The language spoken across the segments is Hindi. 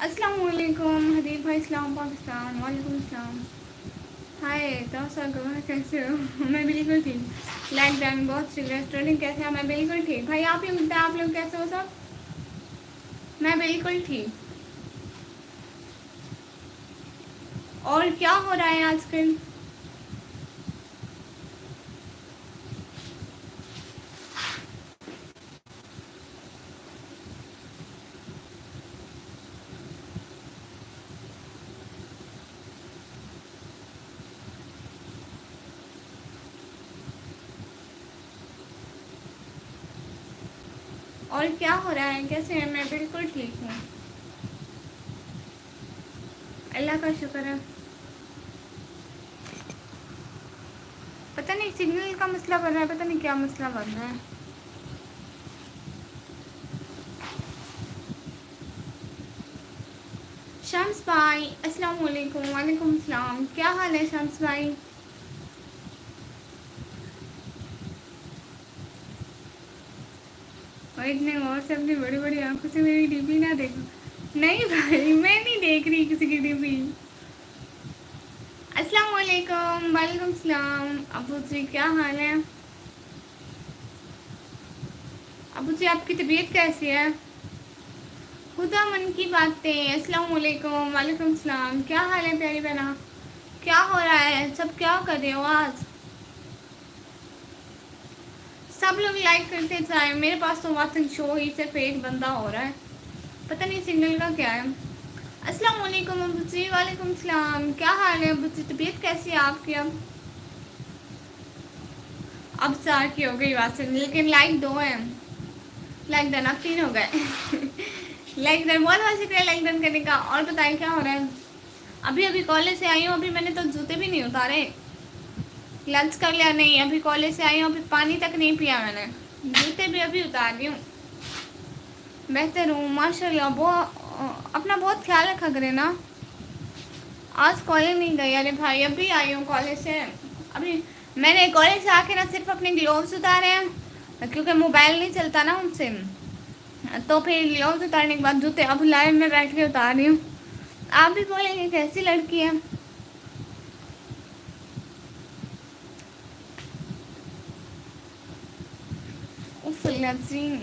अस्सलाम वालेकुम हदीब भाई, इस्लाम पाकिस्तान। वालेकुम अस्सलाम। हाय तो कैसे हो? मैं बिल्कुल ठीक। लाइक डाउन बहुत रेस्टोरेंट कैसे हैं? मैं बिल्कुल ठीक। भाई आप लोग बताएं, आप लोग कैसे हो सब? मैं बिल्कुल ठीक। और क्या हो रहा है आजकल? और क्या हो रहा है? कैसे हैं? मैं बिल्कुल ठीक हूँ, अल्लाह का शुक्र है। पता नहीं सिग्नल का मसला बन रहा है, पता नहीं क्या मसला बन रहा है। शम्स भाई अस्सलाम वालेकुम। वालेकुम अस्सलाम। क्या हाल है शम्स भाई? और इतने और से अपनी बड़ी बड़ी आंखों से मेरी डीपी ना देखो। नहीं भाई, मैं नहीं देख रही किसी की डीपी। अस्सलाम वालेकुम। वालेकुम सलाम। अबू जी क्या हाल है? अबू जी आपकी तबीयत कैसी है? खुदा मन की बातें। अस्सलाम वालेकुम। वालेकुम सलाम। क्या हाल है प्यारी बहना? क्या हो रहा है? सब क्या कर रहे हो आज? सब लोग लाइक करते जाए। मेरे पास तो वाचन शो ही सिर्फ एक बंदा हो रहा है, पता नहीं सिग्नल का क्या है। अस्सलाम वालेकुम अबू जी। वालेकुम सलाम। क्या हाल है अबू जी? तबीयत कैसी है आपकी? अब 4 की हो गई वाचन, लेकिन लाइक 2 है। लाइक डन, अब 3 हो गए। लाइक डन, बहुत बहुत शुक्रिया लाइक डन करने का। और बताएं क्या हो रहा है? अभी अभी कॉलेज से आई हूँ, अभी मैंने तो जूते भी नहीं उतारे। लंच कर लिया? नहीं, अभी कॉलेज से आई हूँ, अभी पानी तक नहीं पिया मैंने। जूते भी अभी उतार रही हूँ। बेहतर हूँ माशाल्लाह। अपना बहुत ख्याल रखा करें ना। आज कॉलेज नहीं गई? अरे भाई अभी आई हूँ कॉलेज से। अभी मैंने कॉलेज से आके ना सिर्फ अपने ग्लोव्स उतारे हैं, क्योंकि मोबाइल नहीं चलता ना उनसे। तो फिर ग्लोव्स उतारने के बाद जूते अब लाइन में बैठ के उतार रही हूँ। आप भी बोलेंगे कैसी लड़की है। उफ लजीम,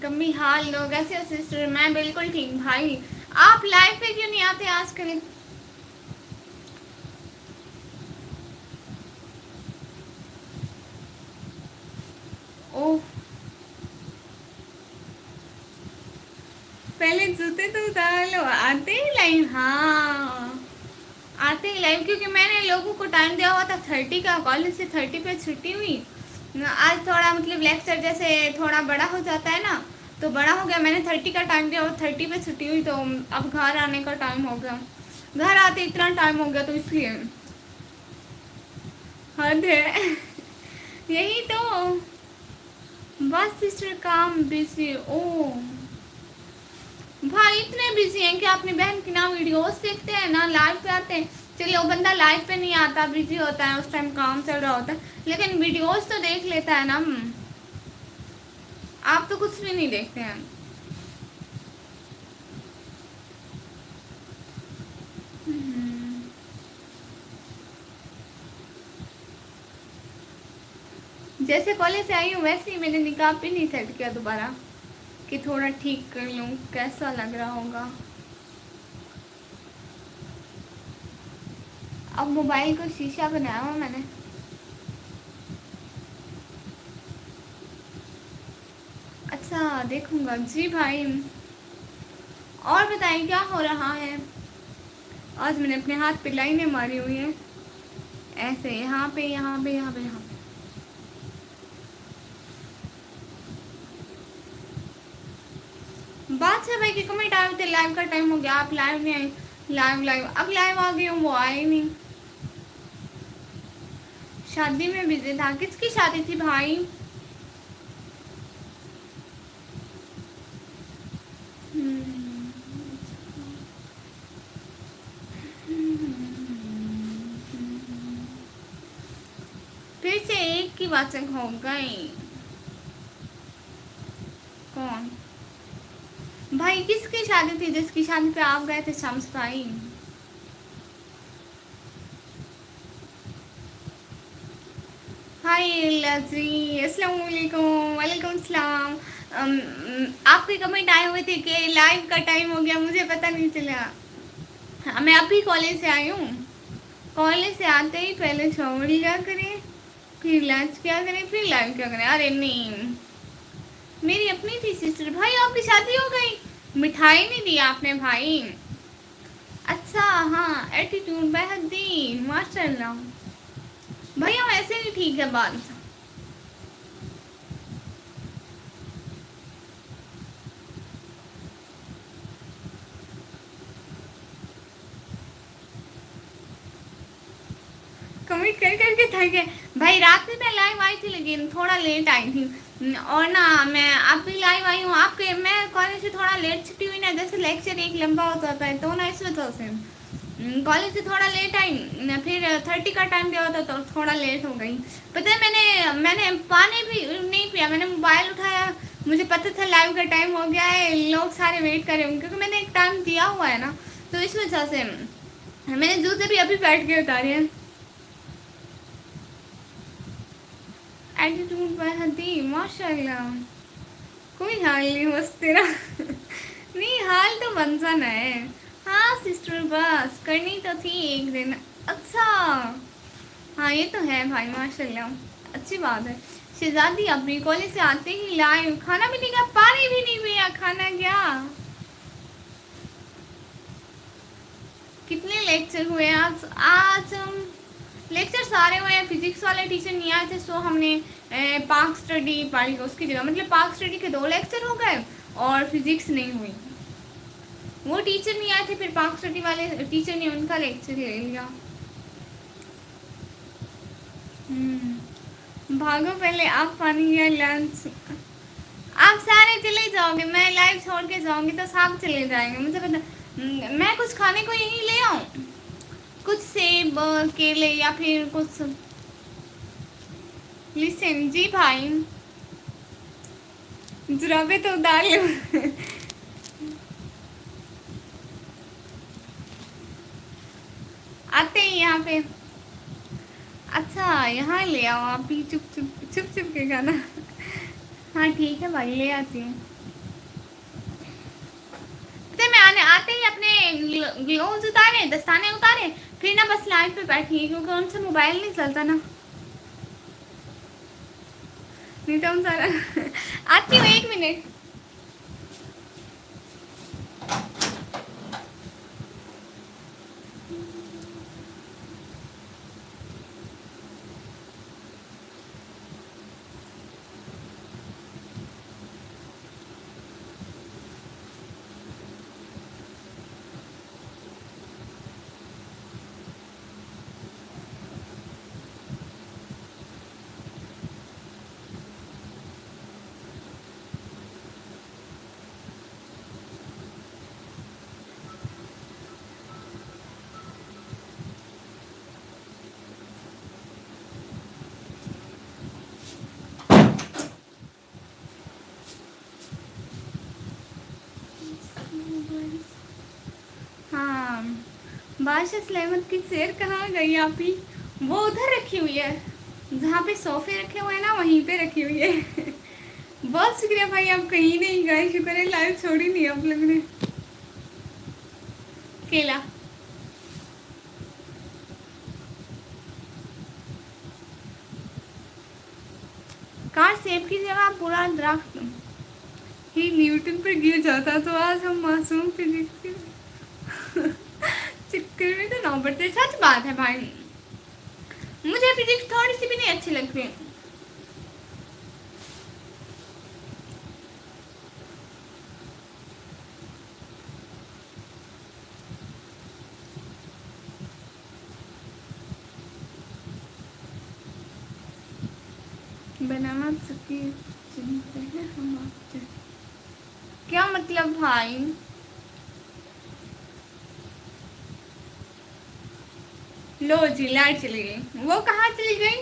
कमी हाल लोग ऐसे हो सिस्टर। मैं बिल्कुल ठीक भाई। आप लाइव पे क्यों नहीं आते आजकल? ओह, पहले जूते तो उतार लो, आते ही लाइव। हाँ आते ही लाइव, क्योंकि मैंने लोगों को टाइम दिया हुआ था 30 का। कॉलेज से 30 पे छुट्टी हुई। आज थोड़ा मतलब लेक्चर जैसे थोड़ा बड़ा हो जाता है ना, तो बड़ा हो गया। मैंने 30 का टाइम दिया और 30 पे छुट्टी हुई, तो अब घर आने का टाइम हो गया। घर आते इतना टाइम हो गया, तो इसलिए हद है। यही तो। बस सिस्टर काम बिजी। ओ भाई इतने बिजी हैं कि अपनी बहन की ना वीडियोस देखते हैं ना लाइव पे आते हैं। चलिए वो बंदा लाइव पे नहीं आता, बिजी होता है, उस टाइम काम चल रहा होता है, लेकिन वीडियोस तो देख लेता है ना। आप तो कुछ भी नहीं देखते हैं। जैसे कॉलेज से आई हूँ वैसे ही मैंने निकाब भी नहीं सेट किया दोबारा, कि थोड़ा ठीक कर लूँ, कैसा लग रहा होगा। अब मोबाइल को शीशा बनाया हुआ मैंने। अच्छा देखूंगा जी भाई। और बताइए क्या हो रहा है? आज मैंने अपने हाथ पे लाइनें मारी हुई हैं, ऐसे यहाँ पे यहाँ पे यहाँ पे यहाँ पे। बादशाह भाई के कमेंट आए थे लाइव का टाइम हो गया, आप लाइव नहीं आए। लाइव लाइव अब लाइव आ गई हूँ, वो आए नहीं। शादी में बिजी था। किसकी शादी थी भाई? फिर से एक की वाचक हो गई। कौन? भाई किसकी शादी थी जिसकी शादी पे आप गए थे शम्स भाई? हाय लजी, अस्सलाम वालेकुम। वालेकुम सलाम। आपके कमेंट आए हुए थे कि लाइव का टाइम हो गया, मुझे पता नहीं चला। हाँ, मैं अभी कॉलेज से आई हूँ। कॉलेज से आते ही पहले शॉवर लिया करें, फिर लंच क्या करें, फिर लाइव क्या करें। अरे नहीं, मेरी अपनी थी सिस्टर। भाई आपकी शादी हो गई, मिठाई नहीं दी आपने भाई। अच्छा हाँ, एटीट्यूड बेहतरीन माशाल्लाह। भाई हम ऐसे नहीं, ठीक है बात। कमिट कर करके थक गए भाई। रात में मैं लाइव आई थी लेकिन थोड़ा लेट आई थी। और ना मैं अब भी लाइव आई हूँ आपके। मैं कॉलेज से थोड़ा लेट छुट्टी हुई ना, जैसे लेक्चर एक लंबा हो जाता है तो ना इस वजह से कॉलेज से थोड़ा लेट आई ना। फिर 30 का टाइम दिया होता तो थोड़ा लेट हो गई। पता है मैंने पानी भी नहीं पिया, मैंने मोबाइल उठाया। मुझे पता था लाइव का टाइम हो गया है, लोग सारे वेट कर रहे होंगे क्योंकि मैंने एक टाइम दिया हुआ है ना, तो इस वजह से मैंने जूते भी अभी बैठ के उतारे हैं। एटीट्यूड पर हदी माशाल्लाह। कोई हाल नहीं बस तेरा नहीं हाल तो बन जाना है। हाँ सिस्टर बस करनी तो थी एक दिन। अच्छा हाँ ये तो है भाई माशाल्लाह, अच्छी बात है। शहजादी अपनी कॉलेज से आते ही लाइव, खाना भी नहीं खाया, पानी भी नहीं पिया, खाना क्या। कितने लेक्चर हुए आज? आज लेक्चर सारे हुए हैं। फिजिक्स वाले टीचर नहीं आए थे सो हमने पार्क स्टडी पढ़ी उसकी जगह, मतलब पार्क स्टडी के 2 लेक्चर हो गए और फिजिक्स नहीं हुई। वो टीचर नहीं आए थे, फिर पार्क स्टडी वाले टीचर ने उनका लेक्चर ले लिया। भागो पहले आप पानी या लंच। आप सारे चले जाओगे, मैं लाइव छोड़ के जाऊंगी तो सब चले जाएंगे, मुझे पता। मैं कुछ खाने को यहीं ले आऊँ, कुछ सेब केले या फिर कुछ। लिसन जी भाई, जुराबे तो उतार लो आते ही यहाँ पे। अच्छा यहाँ ले आओ आप भी, चुप चुप चुप चुप के खाना हाँ ठीक है भाई, ले आती हूँ। तो मैं आने आते ही अपने ग्लोव्स उतारे, दस्ताने उतारे, फिर ना बस लाइव पे बैठी क्योंकि उनसे मोबाइल नहीं चलता ना, नहीं तो हम सारा आती हूँ 1 मिनट। हाँ बादशाह सलेमत की शेर कहाँ गई आप ही? वो उधर रखी हुई है जहाँ पे सोफे रखे हुए हैं ना, वहीं पे रखी हुई है बहुत शुक्रिया भाई, आप कहीं नहीं गए, शुक्र है लाइव छोड़ी नहीं आप लोगों ने। केला कार सेब की जगह पूरा दरख्त ही न्यूटन पर गिर जाता तो आज हम मासूम फिजिक्स के चक्कर में तो ना पड़ते। सच बात है भाई, मुझे फिजिक्स थोड़ी सी भी नहीं अच्छी लगती। बनाना सके चिंता है हम आपसे। क्या मतलब भाई? लो जी लाइट चली गई, वो कहाँ चली गई?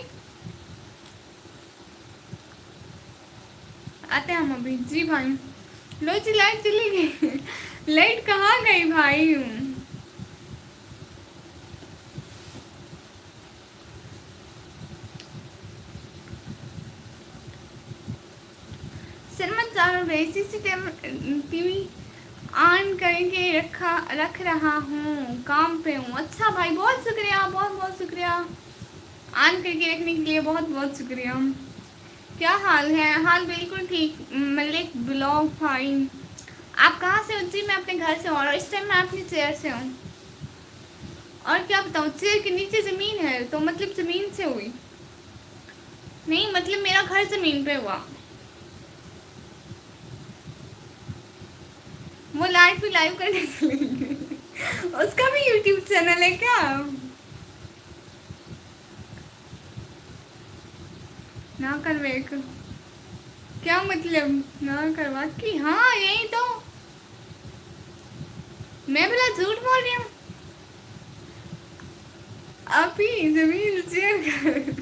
आते हैं हम अभी जी भाई। लो जी लाइट चली गई। लाइट कहाँ गई भाई? सिनेमा चालू रही, टीवी ऑन करके रख रहा हूँ, काम पे हूँ। अच्छा भाई, बहुत शुक्रिया, बहुत बहुत शुक्रिया ऑन करके रखने के लिए, बहुत बहुत शुक्रिया। क्या हाल है? हाल बिल्कुल ठीक। मलिक ब्लॉग भाई, आप कहाँ से हो? जी मैं अपने घर से हूँ और इस टाइम मैं अपनी चेयर से हूँ। और क्या बताऊँ, चेयर के नीचे ज़मीन है तो मतलब ज़मीन से हुई नहीं, मतलब मेरा घर ज़मीन पे हुआ। वो लाइव भी लाइव करने चलेंगे। उसका भी यूट्यूब चैनल है क्या? ना कर वेक, क्या मतलब ना करवा की? हाँ यही तो, मैं भला झूठ बोल रही हूँ? अभी जमीन शेयर कर।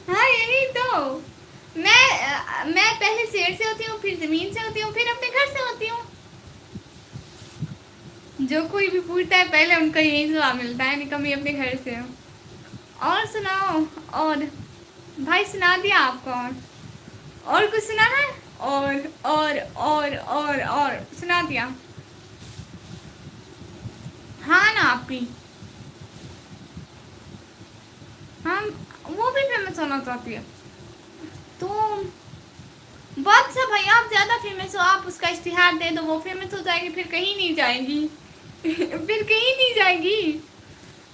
हाँ यही तो, मैं पहले शेर से होती हूँ, फिर जमीन से होती हूँ, फिर अपने घर से होती हूँ। जो कोई भी पूछता है पहले उनका यही जवाब मिलता है, निकम्मी अपने घर से हूँ। और सुनाओ। और भाई सुना दिया आपको? और कुछ सुनाना है? और सुना दिया। हाँ ना आप भी, हम वो भी फेमस होना चाहती है तो बात सब भाई, आप ज़्यादा फेमस हो, आप उसका इश्तिहार दे दो, वो फेमस हो जाएगी, फिर कहीं नहीं जाएगी। फिर कहीं नहीं जाएगी,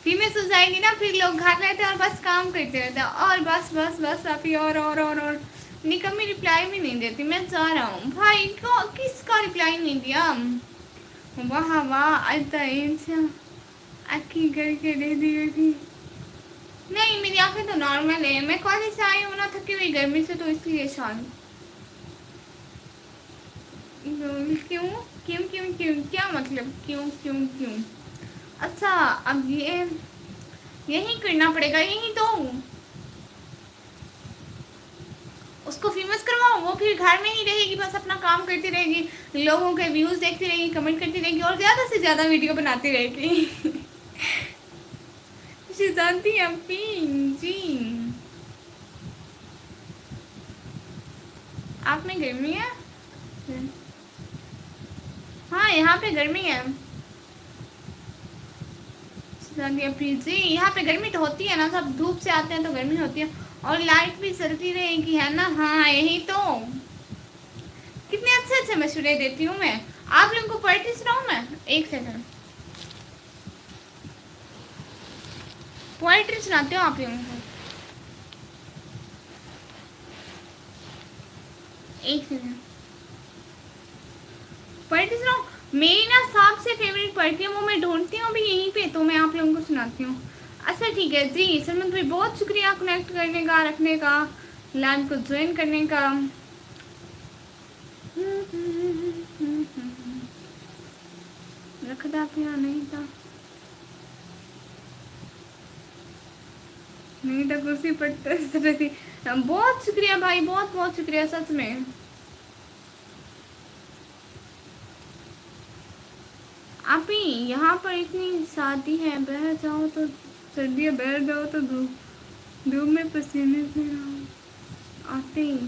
फेमस हो जाएगी ना, फिर लोग घर रहते और बस काम करते रहते और बस बस बस आप ही और निकम्मी रिप्लाई भी नहीं देती। मैं जा रहा हूँ भाई को, किसका रिप्लाई नहीं दिया? वाह वाह, अच्छा आखी करके दे दी थी। नहीं मेरी आंखें तो नॉर्मल है, मैं कॉलेज से आई हूँ ना थकी हुई गर्मी से, तो इसलिए शायद। क्यों क्यों क्यों क्यों, क्या मतलब क्यों क्यों क्यों? अच्छा अब ये यही करना पड़ेगा, यही तो उसको फेमस करवाओ, वो फिर घर में ही रहेगी, बस अपना काम करती रहेगी, लोगों के व्यूज देखती रहेगी, कमेंट करती रहेगी और ज़्यादा से ज़्यादा वीडियो बनाती रहेगी। जानती हैं अपनी जी, आप में गर्मी है? हाँ यहाँ पे गर्मी है। जी यहाँ पे गर्मी तो होती है ना, सब धूप से आते हैं तो गर्मी होती है, और लाइट भी चलती रहेगी है ना। हाँ यही तो, कितने अच्छे अच्छे मशवरे देती हूँ मैं। आप लोगों को पढ़ती सुनाऊँ मैं? एक सेकंड, पोएट्री सुनाती हूँ आप लोगों को, एक सेकंड। पोएट्री सुनाऊँ? मेरी ना सबसे फेवरेट पोएट्री है, वो मैं ढूंढती हूँ अभी यहीं पे, तो मैं आप लोगों को सुनाती हूँ। अच्छा ठीक है जी, सलमान भाई बहुत शुक्रिया कनेक्ट करने का, रखने का, लाइव को ज्वाइन करने का। रखता पिया नहीं था, नहीं था कुर्सी पर थी। बहुत शुक्रिया भाई, बहुत बहुत शुक्रिया सच में। आप ही यहाँ पर इतनी शादी है, बह जाओ तो सर्दियाँ, बैठ जाओ तो धूप में पसीने से आते ही।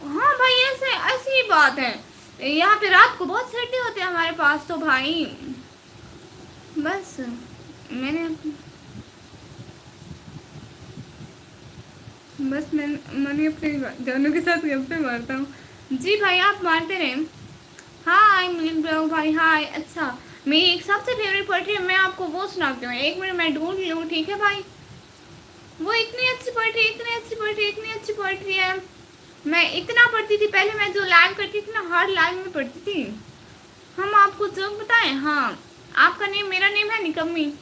हाँ भाई ऐसे ऐसी बात है, यहाँ पे रात को बहुत सर्दी होते हैं हमारे पास तो भाई। बस मैंने मैंने अपने जानू के साथ गप्पे मारता हूँ। जी भाई आप मारते रहे। हाय मिलिंद ब्लॉग भाई, हाय। अच्छा मेरी एक सबसे फेवरेट पोइट्री है, मैं आपको वो सुनाती हूँ, एक मिनट मैं ढूंढ लूँ, ठीक है भाई? वो इतनी अच्छी पोइट्री, इतनी अच्छी पोइट्री, इतनी अच्छी पोइट्री है, मैं इतना पढ़ती थी पहले, मैं जो लाइव करती थी ना, हर लाइव में पढ़ती थी। हम आपको जोक बताएं? हाँ आपका नेम, मेरा नेम है निकम्मी।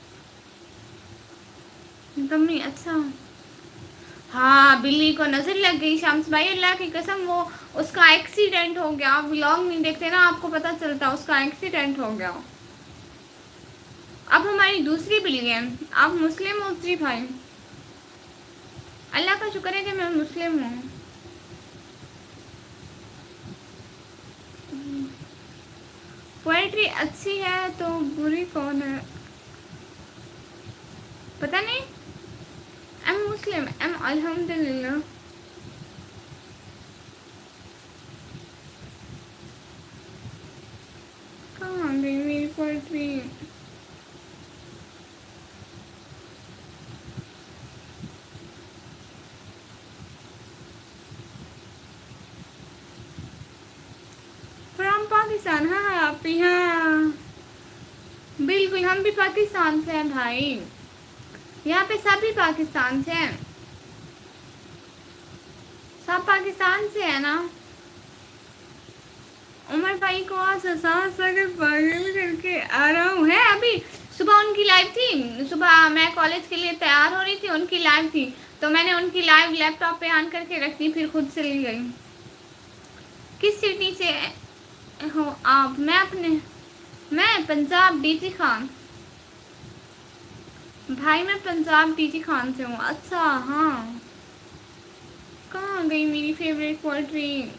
निकम्मी, अच्छा हाँ बिल्ली को नजर लग गई शाम्स भाई, अल्लाह की कसम, वो उसका एक्सीडेंट हो गया। आप व्लॉग नहीं देखते ना, आपको पता चलता, उसका एक्सीडेंट हो गया। अब हमारी दूसरी बिल्ली है। आप मुस्लिम हो जी भाई? अल्लाह का शुक्र है कि मैं मुस्लिम हूँ। पोएट्री अच्छी है तो बुरी कौन है? पता नहीं। एम मुस्लिम एम अल्हम्दुलिल्लाह। कहाँ गई मेरी पोएट्री? फ्रॉम पाकिस्तान। हाँ हाँ आप भी। हाँ बिल्कुल, हम भी पाकिस्तान से हैं भाई। यहाँ पे सभी पाकिस्तान से हैं। सब पाकिस्तान से है ना। उमर भाई को आज सांस लगे पागल करके आ रहा हूँ। है अभी सुबह उनकी लाइव थी। सुबह मैं कॉलेज के लिए तैयार हो रही थी, उनकी लाइव थी, तो मैंने उनकी लाइव लैपटॉप पे ऑन करके रख दी, फिर खुद चली गई। किस सिटी से हो आप? मैं पंजाब डीजी खान। भाई मैं पंजाब डीजी खान से हूँ। अच्छा हाँ। कहाँ गई मेरी फेवरेट पोएट्री?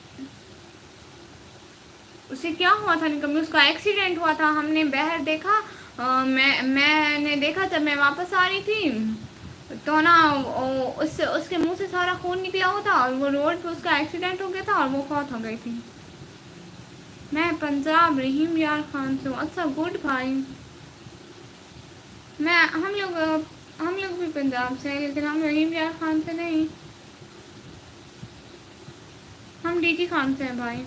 उसे क्या हुआ था निकम्मी? उसका एक्सीडेंट हुआ था, हमने बहर देखा। मैंने देखा जब मैं वापस आ रही थी तो ना उससे उसके मुंह से सारा खून निकला हुआ था और वो रोड पे उसका एक्सीडेंट हो गया था और वो फौत हो गई थी। मैं पंजाब रहीम यार खान से हूँ। अच्छा गुड भाई। हम लोग भी पंजाब से हैं, लेकिन हम रहीम यार खान से नहीं, हम डीजी खान से हैं भाई।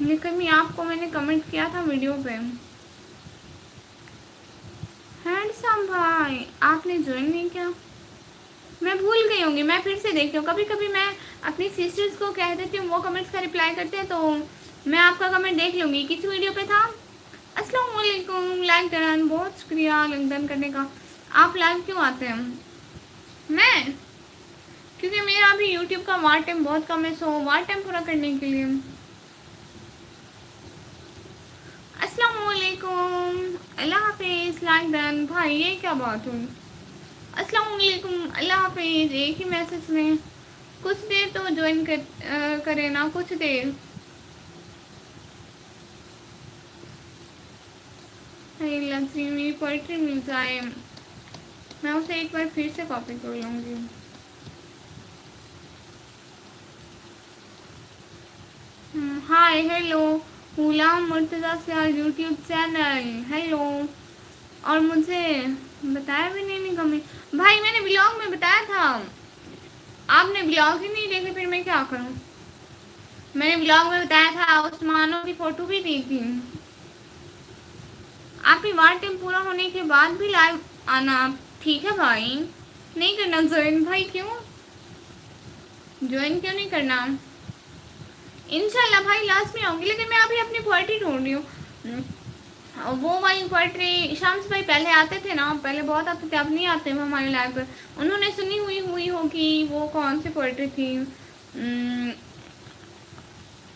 निकम्मी आपको मैंने कमेंट किया था वीडियो पे। हैंडसम भाई आपने ज्वाइन नहीं किया? मैं भूल गई होंगी, मैं फिर से देखती हूँ। कभी कभी मैं अपनी सिस्टर्स को कह देती हूँ, वो कमेंट्स का रिप्लाई करते हैं, तो मैं आपका कमेंट देख लूँगी। किस वीडियो पे था? अस्सलाम वालेकुम। लाइक डन, बहुत शुक्रिया लाइक डन करने का। आप लाइव क्यों आते हैं? मैं क्योंकि मेरा अभी यूट्यूब का वार टाइम बहुत कम है, सो वार टाइम पूरा करने के लिए। अस्सलाम वालेकुम, अल्लाह हाफिज़। लाइक डन भाई, ये क्या बात हुई? अस्सलाम वालेकुम, अल्लाह हाफिज़। एक ही मैसेज में कुछ देर तो ज्वाइन करे ना, कुछ देर। मेरी पोइट्री मिल जाए, मैं उसे एक बार फिर से कॉपी कर लूँगी। हाय हेलो, गुलाम मुर्तज़ा सियाल यूट्यूब चैनल। हेलो। और मुझे बताया भी नहीं कमी भाई, मैंने ब्लॉग में बताया था, आपने ब्लॉग ही नहीं देखे, फिर मैं क्या करूं? मैंने ब्लॉग में बताया था, उस्मानों की फ़ोटो भी दी थी। आप ही वार टाइम पूरा होने के बाद भी लाइव आना, ठीक है भाई? नहीं करना ज्वाइन भाई? क्यों ज्वाइन क्यों नहीं करना? इंशाल्लाह भाई लास्ट में आऊँगी, लेकिन मैं अभी अपनी पोइट्री ढूंढ रही हूँ। वो वाली पोइट्री शाम्स भाई पहले आते थे ना, पहले बहुत आते थे, अब नहीं आते हैं हमारी लाइव पर। उन्होंने सुनी हुई होगी। वो कौन सी पोइट्री थी?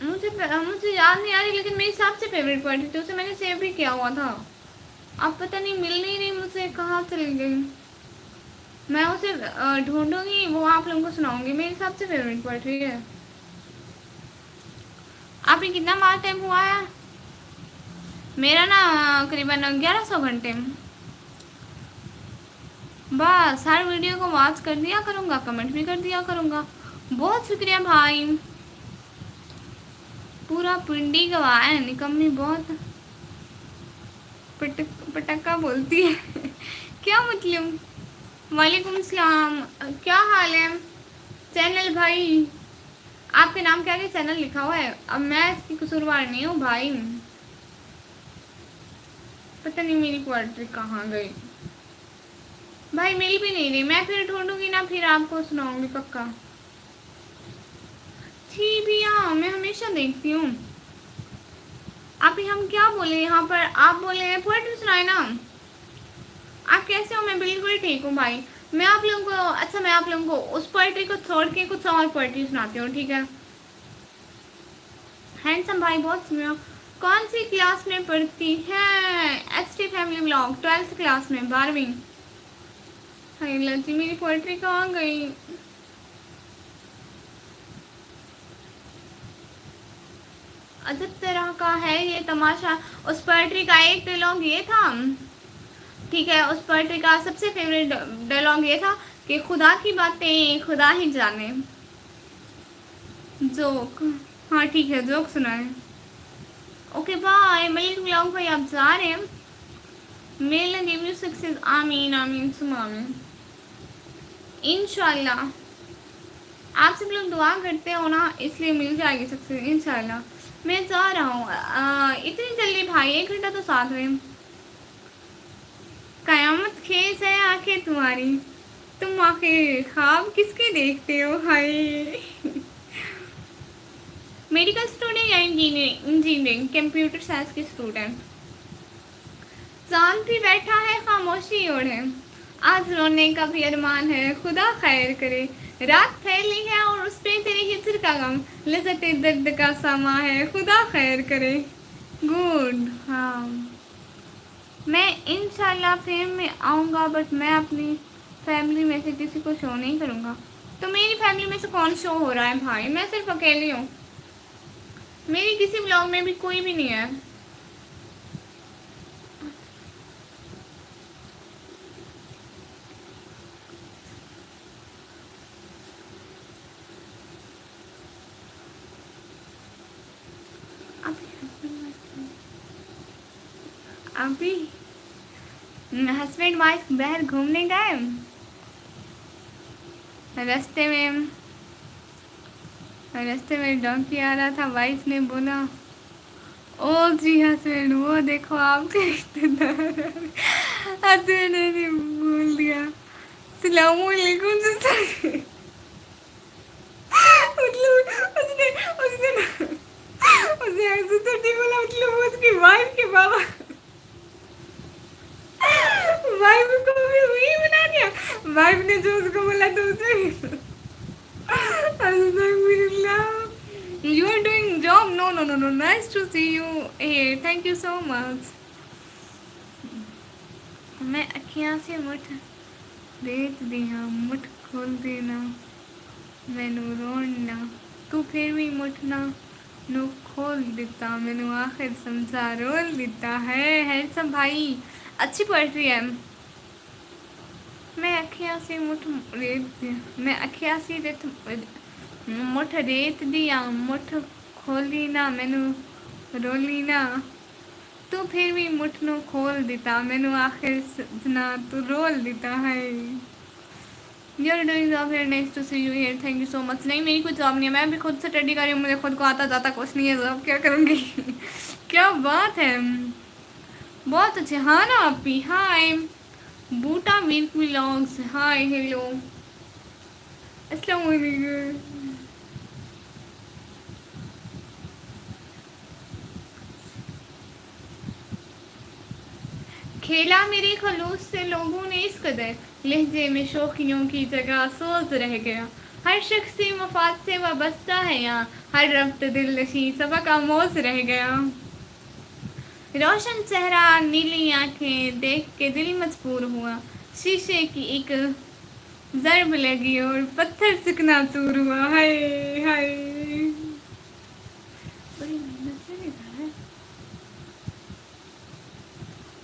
मुझे याद नहीं आ रही, लेकिन मेरी सबसे फेवरेट पोइट्री थी, उसे मैंने सेव भी किया हुआ था। अब पता नहीं मिल नहीं रही मुझे, कहाँ चली गई? मैं उसे ढूंढूंगी, वो आप लोगों को सुनाऊंगी। मेरी सबसे फेवरेट पोइट्री है। आपने कितना मार टाइम हुआ है? मेरा ना करीबन 1100 घंटे। बस हर वीडियो को वॉच कर दिया करूँगा, कमेंट भी कर दिया करूँगा। बहुत शुक्रिया भाई। पूरा पिंडी गवाह है निकम्मी, बहुत पटक्का बोलती है। क्या मतलब? वालेकुम सलाम, क्या हाल है चैनल भाई? आपके नाम क्या चैनल लिखा हुआ है? अब मैं इसकी कसूरवार नहीं हूँ भाई। पता नहीं मेरी पोएट्री कहाँ गई भाई, मिल भी नहीं रही। मैं फिर ढूंढूंगी ना, फिर आपको सुनाऊंगी पक्का। जी भैया, मैं हमेशा देखती हूँ। अभी हम क्या बोले यहाँ पर? आप बोले पोएट्री सुनाए ना। आप कैसे हो? मैं बिल्कुल ठीक हूँ भाई। मैं आप लोगों को मैं आप लोगों को उस पोएट्री को छोड़ के कुछ और पोएट्री सुनाती हूँ, ठीक है? हैंडसम भाई बहुत सुनियो। कौन सी क्लास में पढ़ती है? HT family blog, 12th class में, 12वीं। हाय लज्जी, मेरी पोएट्री कहाँ गई? अजब तरह का है ये तमाशा। उस पोएट्री का एक डायलॉग ये था, ठीक है, उस पोएट्री का सबसे फेवरेट डायलॉग ये था कि खुदा की बातें खुदा ही जाने। जोक, हाँ ठीक है, जोक सुनाए। ओके बाय मलिक व्लॉग भाई, आप जा रहे हैं। मेल गिव यू सक्सेस, आमीन आमीन सुम आमीन, इंशाल्लाह। आप सब लोग दुआ करते हो ना, इसलिए मिल जाएगी सक्सेस इंशाल्लाह। मैं जा रहा हूँ इतनी जल्दी भाई, 1 घंटा तो साथ में। कयामत खेस है आंखें तुम्हारी, तुम आखिर ख्वाब किसके देखते हो, हाय। मेडिकल स्टूडेंट या इंजीनियरिंग कंप्यूटर साइंस के स्टूडेंट। चांद भी बैठा है खामोशी ओढ़े, आज रोने का भी अरमान है खुदा खैर करे। रात फैली है और उस पे तेरे हिज्र का गम, लज़्ज़ते दर्द का समा है खुदा खैर करे। गुड, हाँ। मैं इंशाल्लाह फेम में आऊँगा, बट मैं अपनी फैमिली में से किसी को शो नहीं करूँगा। तो मेरी फैमिली में से कौन शो हो रहा है भाई, मैं सिर्फ अकेली हूँ। मेरी किसी ब्लॉग में भी कोई भी नहीं है। अभी हस्बैंड वाइफ बाहर घूमने गए, रास्ते में डोंकी आ रहा था, वाइफ ने बोला ओ जी हस्बैंड वो देखो आपके रिश्तेदार। हस्बैंड ने बोल दिया सलामुअलैकुम। मतलब उसने उसने उसने ऐसे तो नहीं बोला, मतलब उसकी वाइफ के बाबा, वाइफ को भी वही बना दिया। वाइफ ने जो उसको बोला तो उसे You are doing job. No, no, no, no. Nice to see you here. Thank you so much. मैं अखियाँ से मुठ देख दिया, मुठ खोल देना मैनू रोना, तू फिर भी मुठ ना नु खोल देता, मैनू आखिर समझा रोल देता है। हैंडसम भाई, अच्छी पोएट्री है। मैं अखियाँ से मुठ रेत दिया, मैं अखियाँ से रेत मुठ रेत दिया, मुठ खोली ना मैनू रोली ना, तू फिर भी मुठ नु खोल देता, मैनू आखिर सजना तू रोल देता है। You're doing job here, nice to see you here, thank you so much। नहीं मेरी कोई जॉब नहीं है, मैं भी खुद से स्टडी कर रही हूँ, मुझे खुद को आता जाता कुछ नहीं है, जॉब क्या करूँगी। क्या बात है, बहुत अच्छे। हाँ ना आप भी, हाय बूटा मिल्क व्लॉग्स, हाय हेलो अस्सलाम वालेकुम। खेला मेरे खलूस से लोगों ने इस कदर, लहजे में शौकियों की जगह सोच रह गया। हर शख्स से मफाद से वाबस्ता है यहाँ, हर रफ्त दिल नशी सबक आमोज रह गया। रोशन चेहरा नीली आंखें देख के दिल मजबूर हुआ, शीशे की एक ज़रब लगी और पत्थर चिकना चूर हुआ। हाय हाय,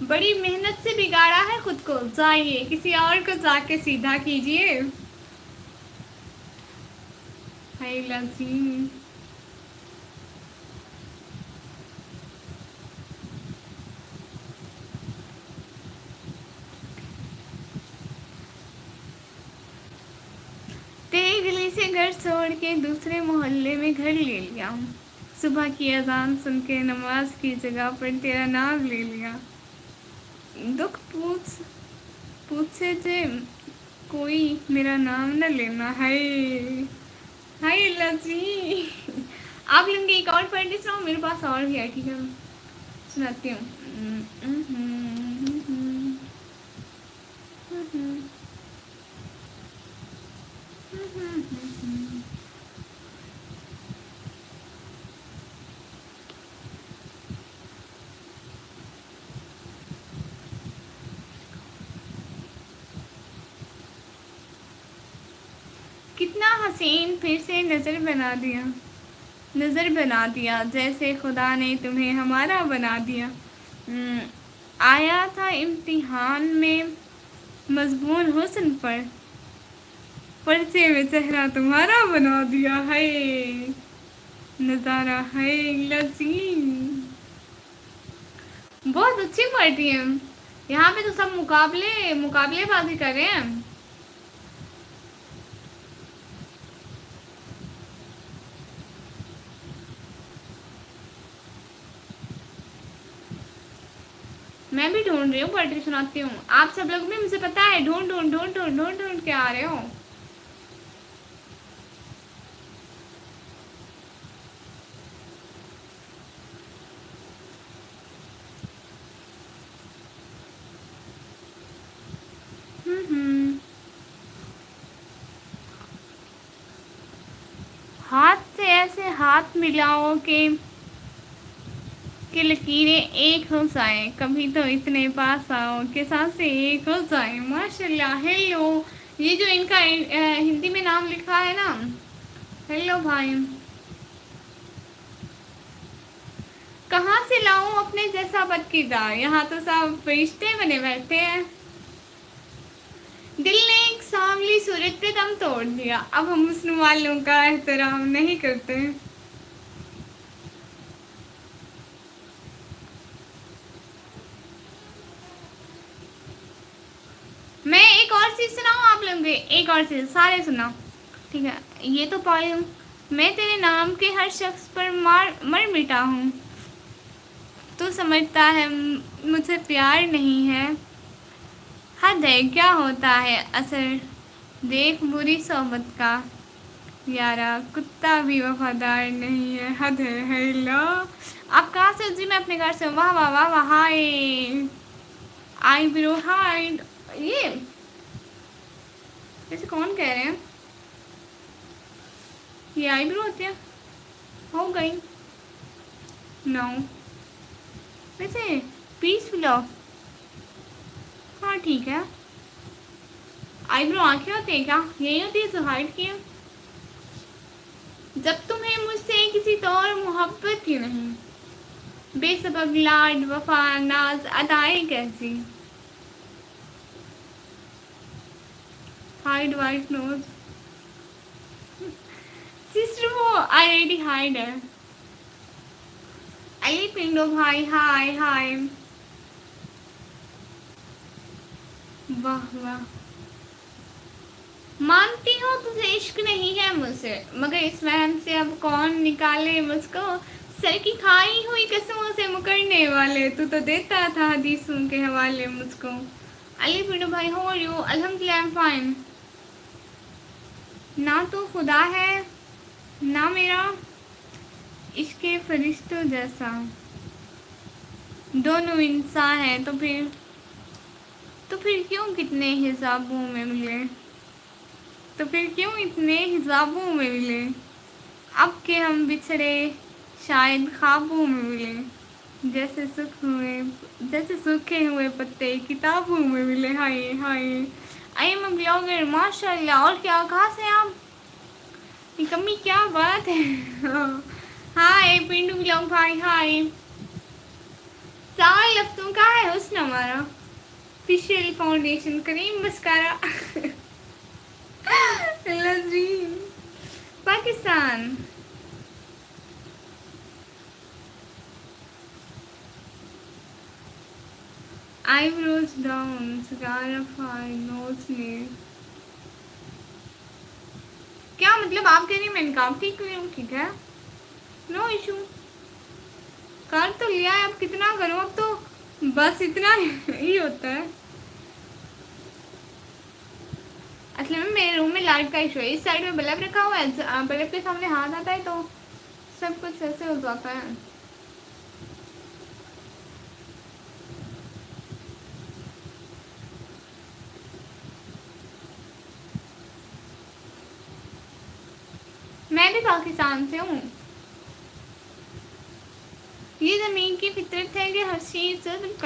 बड़ी मेहनत से बिगाड़ा है खुद को, जाइए किसी और को जाके सीधा कीजिए। हाय लाजी, तेरी गली से घर छोड़ के दूसरे मोहल्ले में घर ले लिया, सुबह की अजान सुन के नमाज की जगह पर तेरा नाम ले लिया। दुख पूछे थे कोई मेरा नाम न लेना। हाय हाय अल्लाह जी। आप लोग एक और पढ़ने सुनाओ, मेरे पास और भी है, ठीक है सुनाती हूँ। कितना हसीन फिर से नज़र बना दिया, नज़र बना दिया, जैसे खुदा ने तुम्हें हमारा बना दिया। आया था इम्तिहान में मजबून हुस्न पर, पर्चे में चेहरा तुम्हारा बना दिया है, नज़ारा है लजीज। बहुत अच्छी पार्टी है। यहाँ पे तो सब मुकाबलेबाजी कर रहे हैं। मैं भी ढूंढ रही हूँ, पोएट्री सुनाती हूँ। आप सब लोग भी, मुझे पता है, ढूंढ ढूंढ ढूंढ ढूंढ ढूंढ ढूंढ के आ रहे हो। हम्म। हाथ से ऐसे हाथ मिलाओ कि लकीरें एक हो जाए, कभी तो इतने पास आओ कि सांसें एक हो जाए। माशाल्लाह। हेलो, ये जो इनका हिंदी में नाम लिखा है ना, हेलो भाई। कहाँ से लाऊं अपने जैसा बदकिरदार, यहाँ तो सब फरिश्ते बने बैठे हैं। दिल ने एक सांवली सूरत पे दम तोड़ दिया, अब हम उस वालों का एहतराम नहीं करते। मैं एक और चीज सुनाऊं आप लोगों को, एक और चीज, सारे सुना, ठीक है। ये तो पोयम। मैं तेरे नाम के हर शख्स पर मर मिटा हूँ, तू समझता है मुझे प्यार नहीं है। हद है क्या होता है असर, देख बुरी सोबत का, यारा कुत्ता भी वफादार नहीं है। हद है लो। आप कहाँ से? जी मैं अपने घर से। वाह वाह वाह वाह। हाय आई ब्रो हाय। ये वैसे कौन कह रहे हैं ये आईब्रो होती है? हो गई नो। वैसे पीसफुल। हाँ ठीक है। आईब्रो आंखें होती है क्या? यही होती है सुहाइड की। जब तुम्हें मुझसे किसी तो और मोहब्बत ही नहीं, बेसबब लाड वफा नाज अदाएं कैसी। हाइड वाइट नोज सिस्टर, वो ऑलरेडी हाइड है। अली पिंडो भाई हाय हाय। वाह वाह। मानती हूँ तुझे इश्क नहीं है मुझसे, मगर इस वहम से अब कौन निकाले मुझको, सर की खाई हुई कसमों से मुकरने वाले, तू तो देता था हदीसों के हवाले मुझको। अली पिंडो भाई हो यू? अल्हम्दुलिल्लाह आई एम फाइन। ना तो खुदा है ना मेरा इसके फरिश्तों जैसा, दोनों इंसान है तो फिर क्यों कितने हिसाबों में मिले, तो फिर क्यों इतने हिसाबों में मिले, अब के हम बिछड़े शायद ख्वाबों में मिले, जैसे सूखे हुए पत्ते किताबों में मिले। Hi hi. I am a blogger. माशाल्लाह। और क्या, कहाँ से आप? कमी क्या बात है। हाय पिंडू ब्लॉग भाई हाय। सारे लफ्जों का है हुस्न हमारा, फेशियल फाउंडेशन क्रीम मस्कारा। लजीम पाकिस्तान। आईब्रोज डाउन, सिगारा फाई, नोज नीड। क्या मतलब आप कह रही हैं मैं इनकाम ठीक करूँ? ठीक है, नो इशू। कर तो लिया है, अब कितना करूँ? अब तो बस इतना ही होता है। असल में मेरे रूम में लाइट का इशू है, इस साइड में बल्ब रखा हुआ है, बल्ब के सामने हाथ आता है तो सब कुछ ऐसे हो जाता है। मैं भी पाकिस्तान से हूँ। ये ज़मीन की फितरत है कि हर चीज़ सिर्फ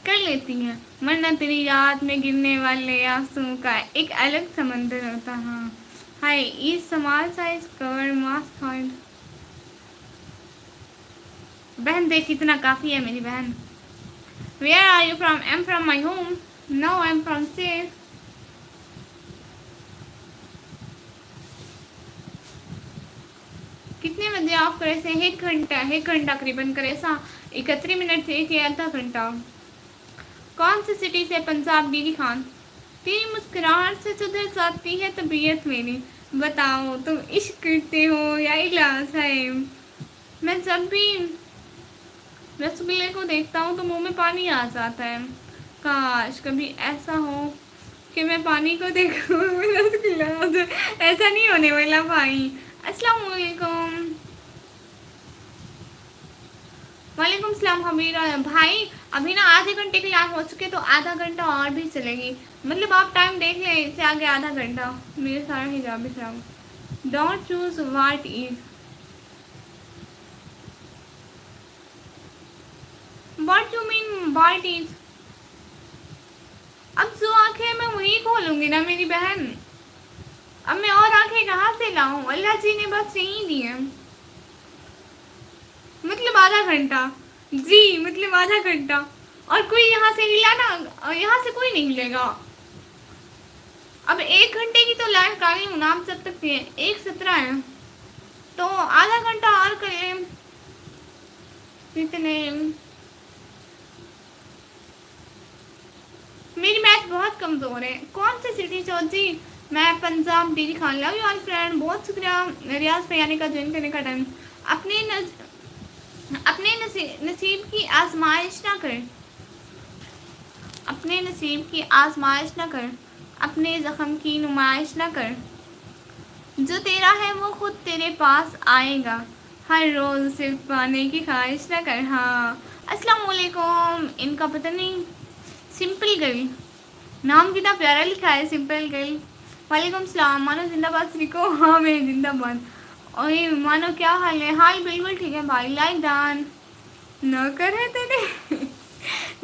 कर लेती हैं, वरना तेरी रात में गिरने वाले आंसुओं का एक अलग समंदर होता। हाँ हाय। ई small size cover mask hide. बहन देख इतना काफ़ी है मेरी बहन। Where are you from? I am from my home, no I am from से। कितने बजे ऑफ करे से? 1 घंटा करीबन करे सा। 31 मिनट से एक आधा घंटा। कौन सी सिटी से? पंजाब। दीदी खान। तेरी मुस्कुराहट से सुधर जाती है तबीयत मेरी। बताओ तुम इश्क करते हो या इलाज है? मैं जब भी रसगुल्ले को देखता हूँ तो मुंह में पानी आ जाता है। काश कभी ऐसा हो कि मैं पानी को देखूं रसगुल्ला हो जाए। ऐसा नहीं होने वाला भाई। अस्सलाम वालेकुम। वालेकुम सलाम हमीर भाई। अभी ना आधे घंटे की लाइव हो चुके तो आधा घंटा और भी चलेगी। मतलब आप टाइम देख लें, इससे आगे आधा घंटा। मेरे सारा हिजाब भी खराब। Don't choose what is. What you mean what is? अब जो आंखें मैं वही खोलूंगी ना मेरी बहन। अब मैं और आंखें कहाँ से लाऊं? अल्लाह जी ने बस यही दी है। मतलब आधा घंटा। जी मतलब आधा घंटा। और कोई यहाँ से हिला ना, यहाँ से कोई नहीं हिलेगा। अब 1 घंटे की तो लाइव कर लूँ ना, आप जब तक 1:17 है तो आधा घंटा और कर लें। कितने? मेरी मैथ बहुत कमज़ोर है। कौन सी सिटी चौथी? मैं पंजाब। दीदी Khan. Love you all friend. बहुत शुक्रिया रियाज पे आने का, ज्वाइन करने का टाइम। अपने नसीब की आजमाइश ना कर। अपने नसीब की आजमाइश ना कर। अपने ज़ख्म की नुमाइश ना कर। जो तेरा है वो खुद तेरे पास आएगा। हर रोज़ सिर्फ पाने की ख्वाहिश ना कर। हाँ अस्सलाम वालेकुम। इनका पता नहीं। सिंपल गर्ल नाम कितना प्यारा लिखा है, सिंपल गर्ल। वालेकुम सलाम। मानो जिंदाबाद श्रीको। हाँ मैं जिंदाबाद। ओए मानो क्या हाल है? हाल बिल्कुल ठीक है भाई। लाइक डान। नौकर है तेरे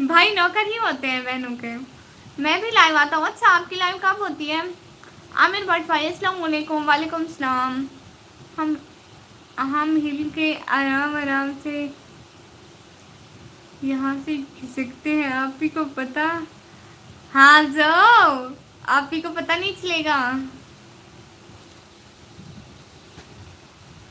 भाई नौकर ही होते हैं बहनों के। मैं भी लाइव आता हूँ। अच्छा आपकी लाइव कब होती है? आमिर भट्ट भाई अस्सलाम वालेकुम। वालेकुम सलाम। हम हिल के आराम आराम से यहाँ से खिसकते हैं, आप ही को पता। हाँ जाओ, आप ही को पता नहीं चलेगा।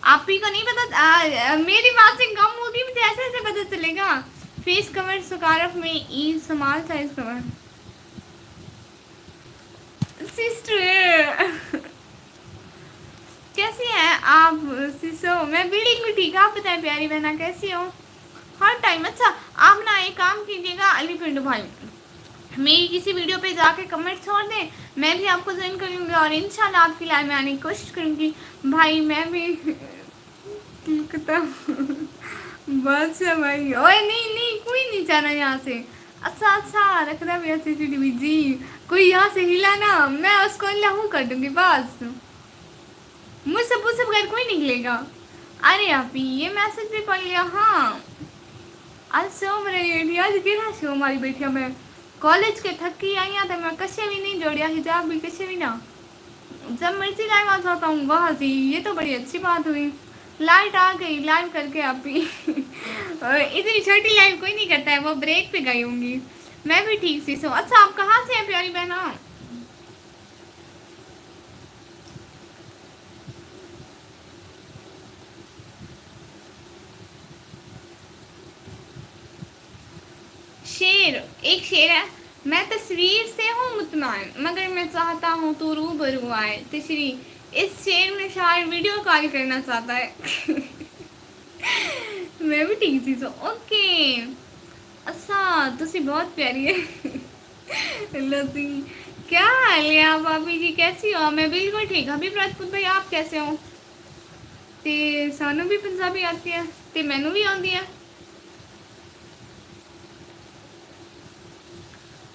आप ही को नहीं पता। मेरी बात से कम होगी, मुझे ऐसे ऐसे पता चलेगा। फेस कवर सुकारफ में ई स्मॉल साइज कवर। सिस्टर कैसी है आप? सिसो मैं बिल्कुल ठीक। आप बताएं प्यारी बहना कैसी हो? हर टाइम। अच्छा आप ना एक काम कीजिएगा अली पिंडू भाई, मेरी किसी वीडियो पे जाके कमेंट छोड़ दें, मैं भी आपको ज्वाइन कर लूँगी और इंशाल्लाह आपकी लाइव में आने की कोशिश करूँगी। भाई मैं भी बस भाई। ओए नहीं नहीं कोई नहीं जाना यहाँ से। अच्छा अच्छा रखना भी CCTV जी। कोई यहाँ से हिला ना, मैं उसको लहू कर दूँगी बस। मुझसे पूछे बगैर कोई नहीं हिलेगा। अरे आप ये मैसेज भी पढ़ लिया। हाँ आज सोम रही आज गिरा शो हमारी बेटिया में कॉलेज के थकी आई हैं तो मैं कसे भी नहीं जोड़िया, हिजाब भी कसे भी ना। जब मर्जी लाइव आ जाता हूँ वहाँ से। ये तो बड़ी अच्छी बात हुई। लाइट आ गई लाइव करके आप ही इतनी छोटी लाइव कोई नहीं करता है, वो ब्रेक पे गई होंगी। मैं भी ठीक सी सो। अच्छा आप कहाँ से हैं प्यारी बहना? शेर एक शेर है। मैं तस्वीर से हूँ मुतमैन मगर मैं चाहता हूँ तू रूबरू आए तशरी। इस शेर में शायर वीडियो कॉल करना चाहता है मैं भी ठीक थी तो ओके। अच्छा तुसी बहुत प्यारी है लती क्या हाल है आप भाभी जी कैसी हो? मैं बिल्कुल ठीक। हबीब राजपूत भाई आप कैसे हो? ते सानू भी पंजाबी आती है ते मैनू भी आती है।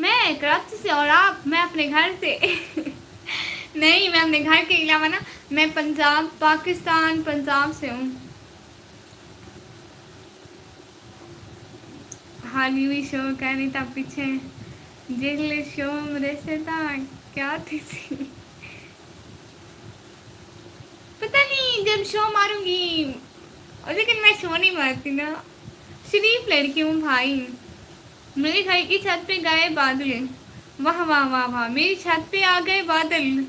मैं कराची से और आप? मैं अपने घर से नहीं मैं अपने घर के अलावा ना, मैं पंजाब पाकिस्तान पंजाब से हूँ। हाली हुई शो कह रही था पीछे जिगले शो मेरे से था क्या थी पता नहीं जब शो मारूंगी। और लेकिन मैं शो नहीं मारती ना, शरीफ लड़की हूँ भाई। मेरे घर की छत पे गए बादल, वाह वाह वाह वाह, मेरी छत पे आ गए बादल।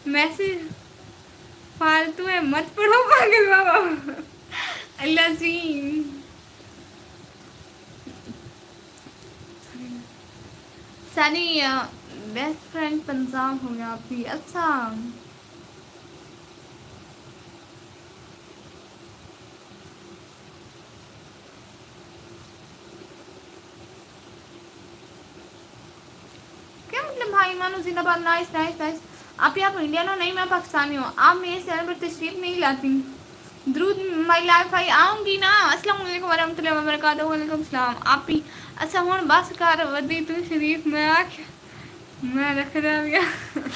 मैसेज फालतू है मत पढ़ो पागल बाबा। अल्लाह जी। सारी बेस्ट फ्रेंड पंजाब हो गया आपकी। अच्छा क्या मतलब भाई मानो जिंदाबाद। Nice nice nice. आप इंडियन हो? नहीं मैं पाकिस्तानी हूँ। आप मेरे चैनल पर तशरीफ नहीं लाती। द्रुद माई लाइफ भाई आऊँगी ना। अस्सलाम वालेकुम वरहमतुल्लाहि वबरकातुहू। वालेकुम सलाम। आप ही अच्छा हूँ बस कर वदी तू शरीफ में आके मैं रख रहा हूँ।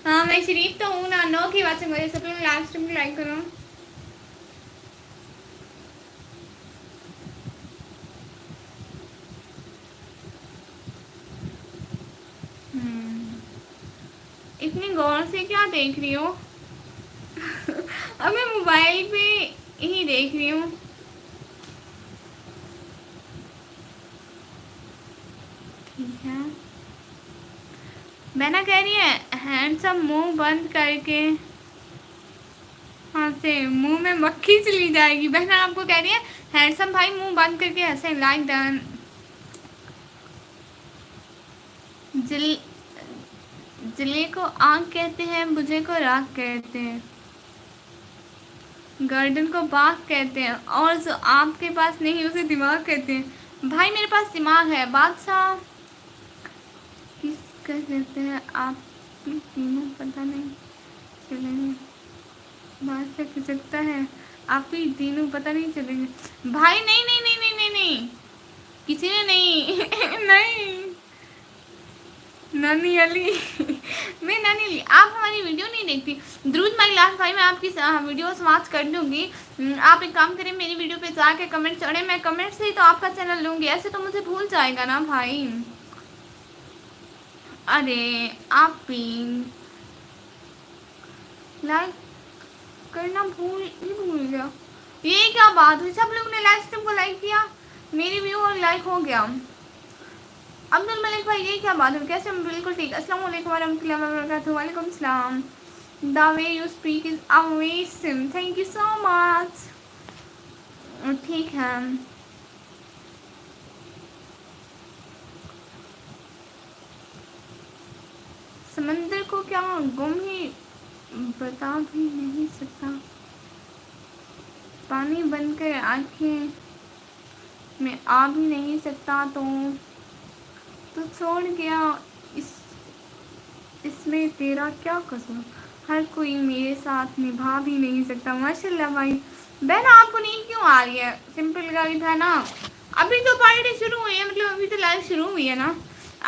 हाँ मैं शरीफ तो हूँ ना। नो की बात से मुझे सब लोग लाइव स्ट्रीम लाइक करो। इतनी गौर से क्या देख रही हो? अब मैं मोबाइल पे ही देख रही हूँ। ठीक है मैंने कह रही है हैंडसम मुंह बंद करके हाँ से मुंह में मक्खी चली जाएगी। बहना आपको कह रही है हैंडसम भाई मुंह बंद करके हंसे। Like done. जिल जिले को आग कहते हैं, बुझे को राख कहते हैं, गर्दन को बाग कहते हैं और जो आपके पास नहीं उसे दिमाग कहते हैं। भाई मेरे पास दिमाग है बादशाह। किस कह कहते हैं आप तीनों पता नहीं चलेंगे। बात से खिसकता है आप ही तीनों पता नहीं चलेंगे। भाई नहीं नहीं नहीं नहीं नहीं नहीं किसी ने नहीं। नहीं नानी अली। मैं नानी अली। आप हमारी वीडियो नहीं देखती। द्रुद माई लास्ट भाई मैं आपकी वीडियो समाप्त कर दूंगी। आप एक काम करें मेरी वीडियो पे जाके कमेंट चढ़े। मैं कमेंट से ही तो आपका चैनल लूंगी। ऐसे तो मुझे भूल जाएगा ना भाई। अरे आप भी लाइक करना भूल गया। ये क्या बात हुई? सब लोग ने लाइव स्ट्रीम को लाइक किया, मेरी व्यू और लाइक हो गया। अब्दुल मलिक भाई ये क्या बात है? कैसे? हम बिल्कुल ठीक। अस्सलाम वालेकुम वरहमतुल्लाहि वबरकातुहू। वालेकुम सलाम। The way you speak is amazing. Thank you so much. ठीक है समंदर को क्या गुम ही बता भी नहीं सकता। पानी बनकर आंखें में आ भी नहीं सकता तो छोड़ गया इसमें तेरा क्या कसूर। हर कोई मेरे साथ निभा भी नहीं सकता। माशाल्लाह भाई। बहन आपको नींद क्यों आ रही है? सिंपल गाइड है ना। अभी तो पार्टी शुरू हुई है, मतलब अभी तो लाइव शुरू हुई है ना।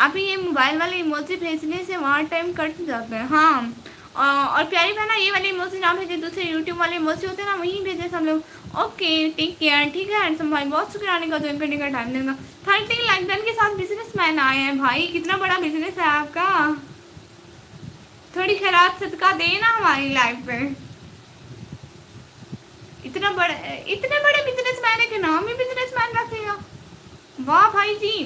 अभी ये मोबाइल वाले इमोजी भेजने से वहाँ टाइम कट जाता है। हाँ और प्यारी बहना ये वाले इमोजी ना भेजे, दूसरे यूट्यूब वाले इमोजी होते हैं ना वहीं भेजे सब लोग। Okay take care. ठीक है हैंडसम भाई बहुत शुक्रिया आने का, ज्वाइन करने का टाइम देगा। 30 लाइक डन के साथ बिजनेसमैन आए हैं भाई। कितना बड़ा बिजनेस है आपका। थोड़ी खैरात सदका देना हमारी लाइफ पे। इतने बड़े बिजनेसमैन है कि नाम ही बिजनेसमैन रखेगा। वाह भाई जी।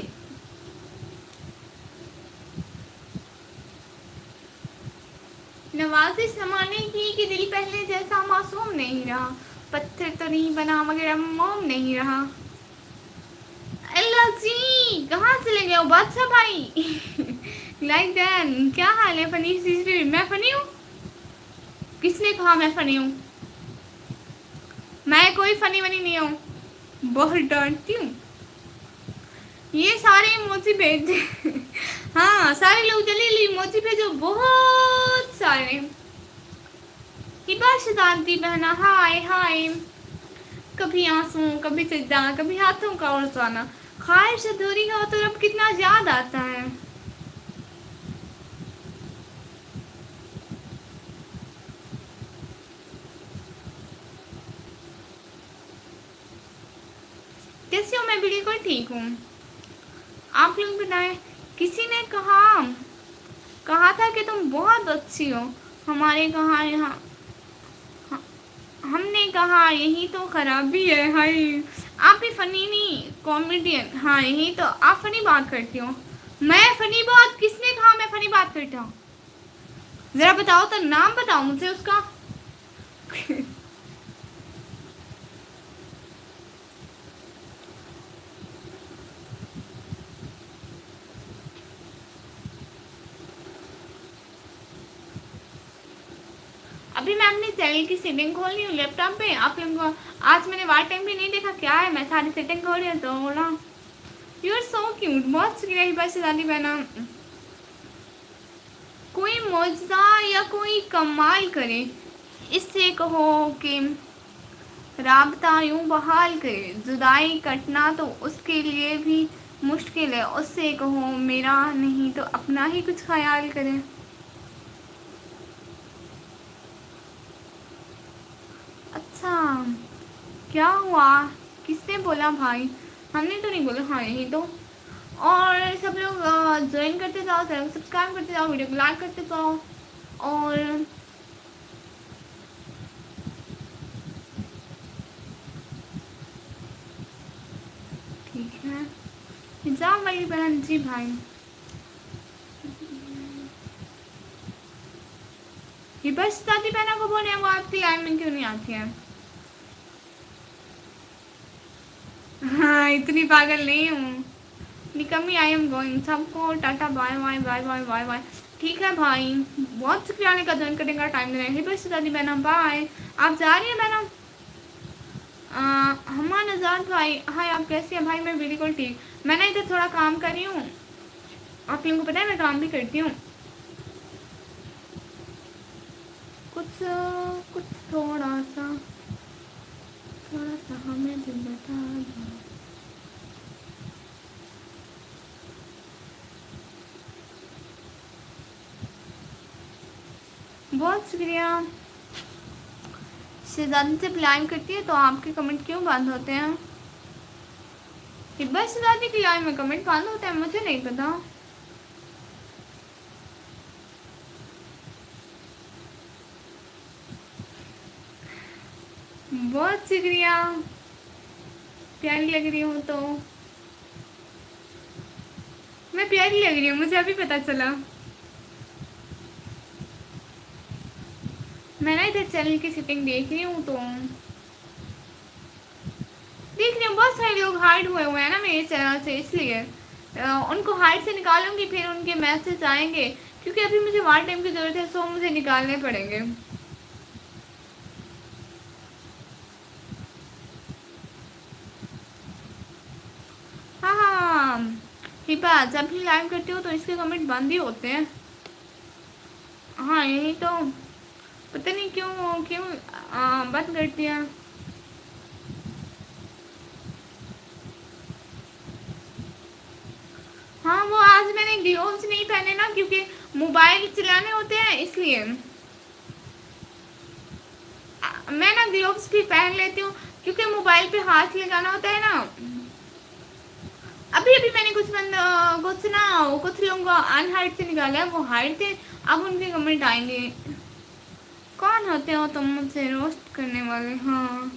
नवाजी समाने की कि दिल पहले जैसा मासूम नहीं रहा। पत्थर तो नहीं बना मगर मोम नहीं रहा। अल्लाह जी कहाँ चले गए हो बादशाह भाई? Like done. क्या हाल है फनी सिस्टर? मैं फनी हूँ? किसने कहा मैं फनी हूँ? मैं कोई फनी वनी नहीं हूँ। बहुत डांटती हूँ। ये सारे इमोजी भेज दे। हाँ सारे लोग जल्दी इमोजी भेजो बहुत सारे। हिबा शताब्दी बहना हाय हाय। कभी आंसू कभी सजदा कभी हाथों का उड़साना। ख्वाहिश अधूरी हो तो अब कितना याद आता है। कैसे हो? मैं बिल्कुल ठीक हूँ। आप लोग बताएं। किसी ने कहा था कि तुम बहुत अच्छी हो। हमारे कहा यहाँ हमने कहा यही तो खराबी है। हाय आप भी फनी नहीं, कॉमेडियन। हाँ यही तो, आप फनी बात करती हो। मैं फनी बात, किसने कहा मैं फनी बात करता हूँ? जरा बताओ तो, नाम बताओ मुझे उसका। अभी मैं अपनी चैनल की सेटिंग खोल रही हूँ लैपटॉप पे। आप लोगों को आज मैंने वार टाइम भी नहीं देखा, क्या है, मैं सारी सेटिंग खोल रही हूँ तो बोला यू आर सो क्यूट। बहुत शुक्रिया हिबा शहजादी बहना। कोई मौजदा या कोई कमाल करे, इससे कहो कि राबता यूं बहाल करे, जुदाई कटना तो उसके लिए भी मुश्किल है, उससे कहो मेरा नहीं तो अपना ही कुछ ख्याल करे। अच्छा, क्या हुआ, किसने बोला भाई? हमने तो नहीं बोला। हाँ यही तो। और सब लोग ज्वाइन करते जाओ, चैनल सब्सक्राइब करते जाओ, वीडियो को लाइक करते जाओ। और ठीक है, हिजाब वाली बहन जी भाई। ये बस दादी बहना को बोले वो आपकी लाइन में क्यों नहीं आती है? हाँ इतनी पागल नहीं हूँ, निकम्मी। आई एम गोइंग, सबको tata bye bye bye bye bye bye. ठीक है भाई, बहुत शुक्रिया आने का, ज्वाइन करने का टाइम देने। ही बस दादी बहना बाय। आप जा रही हैं बहना? हमान आजाद भाई हाय, आप कैसे हैं भाई? मैं बिल्कुल ठीक। मैं ना इधर थोड़ा काम कर रही हूँ, आप लोगों को पता है मैं काम भी करती हूँ कुछ कुछ थोड़ा सा हमें भी बता दो। बहुत शुक्रिया। शहजादी जब लाइव करती है तो आपके कमेंट क्यों बंद होते हैं? हिब्बा शहजादी की लाइव में कमेंट बंद होते हैं? मुझे नहीं पता। बहुत शुक्रिया, प्यारी लग रही हूँ तो। मैं प्यारी लग रही हूँ, मुझे अभी पता चला। मैं ना इधर चैनल की सेटिंग देख रही हूँ तो देख रही हूँ बहुत सारे लोग हाइड हुए हुए हैं ना मेरे चैनल से, इसलिए उनको हाइड से निकालूंगी, फिर उनके मैसेज आएंगे, क्योंकि अभी मुझे वार टाइम की ज़रूरत है, सो मुझे निकालने पड़ेंगे। हाँ हाँ हिपा, जब भी लाइव करती हो तो इसके कमेंट बंद ही होते हैं। हाँ यही तो, पता नहीं क्यों क्यों बंद कर दिया। हाँ वो आज मैंने ग्लोव्स नहीं पहने ना, क्योंकि मोबाइल चलाने होते हैं इसलिए। मैं ना ग्लोव्स भी पहन लेती हूँ, क्योंकि मोबाइल पे हाथ लगाना होता है ना। अभी अभी मैंने कुछ लोगों को अनहाइड से निकाला है, वो हाइड थे, अब उनके कमेंट आएंगे। कौन होते हो तुम मुझसे रोस्ट करने वाले? हाँ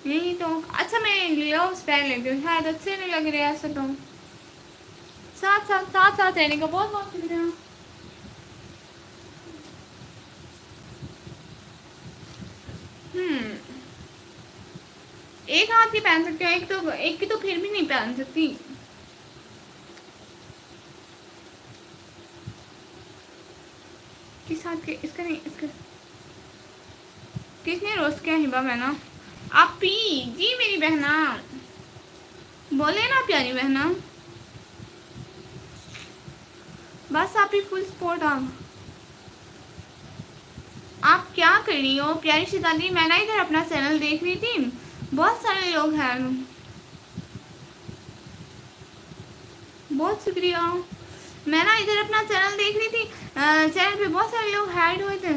यही तो। अच्छा मैं ग्लव्स पहन लेती हूँ, शायद अच्छे नहीं लग रहे ऐसे तो। साथ रहने का बहुत बहुत शुक्रिया। एक हाथ की पहन सकती हूँ, एक की तो फिर भी नहीं पहन सकती। किस हाथ के? इसका नहीं, इसका किसने रोस्ट किया? हिबा बहना आप पी जी मेरी बहना, बोले ना प्यारी बहना, बस आप ही फुल सपोर्ट। आप क्या कर रही हो प्यारी शहजादी? मैं ना इधर अपना चैनल देख रही थी, बहुत सारे लोग हैं। बहुत शुक्रिया। मैं ना इधर अपना चैनल देख रही थी, चैनल पे बहुत सारे लोग हाइड हुए थे,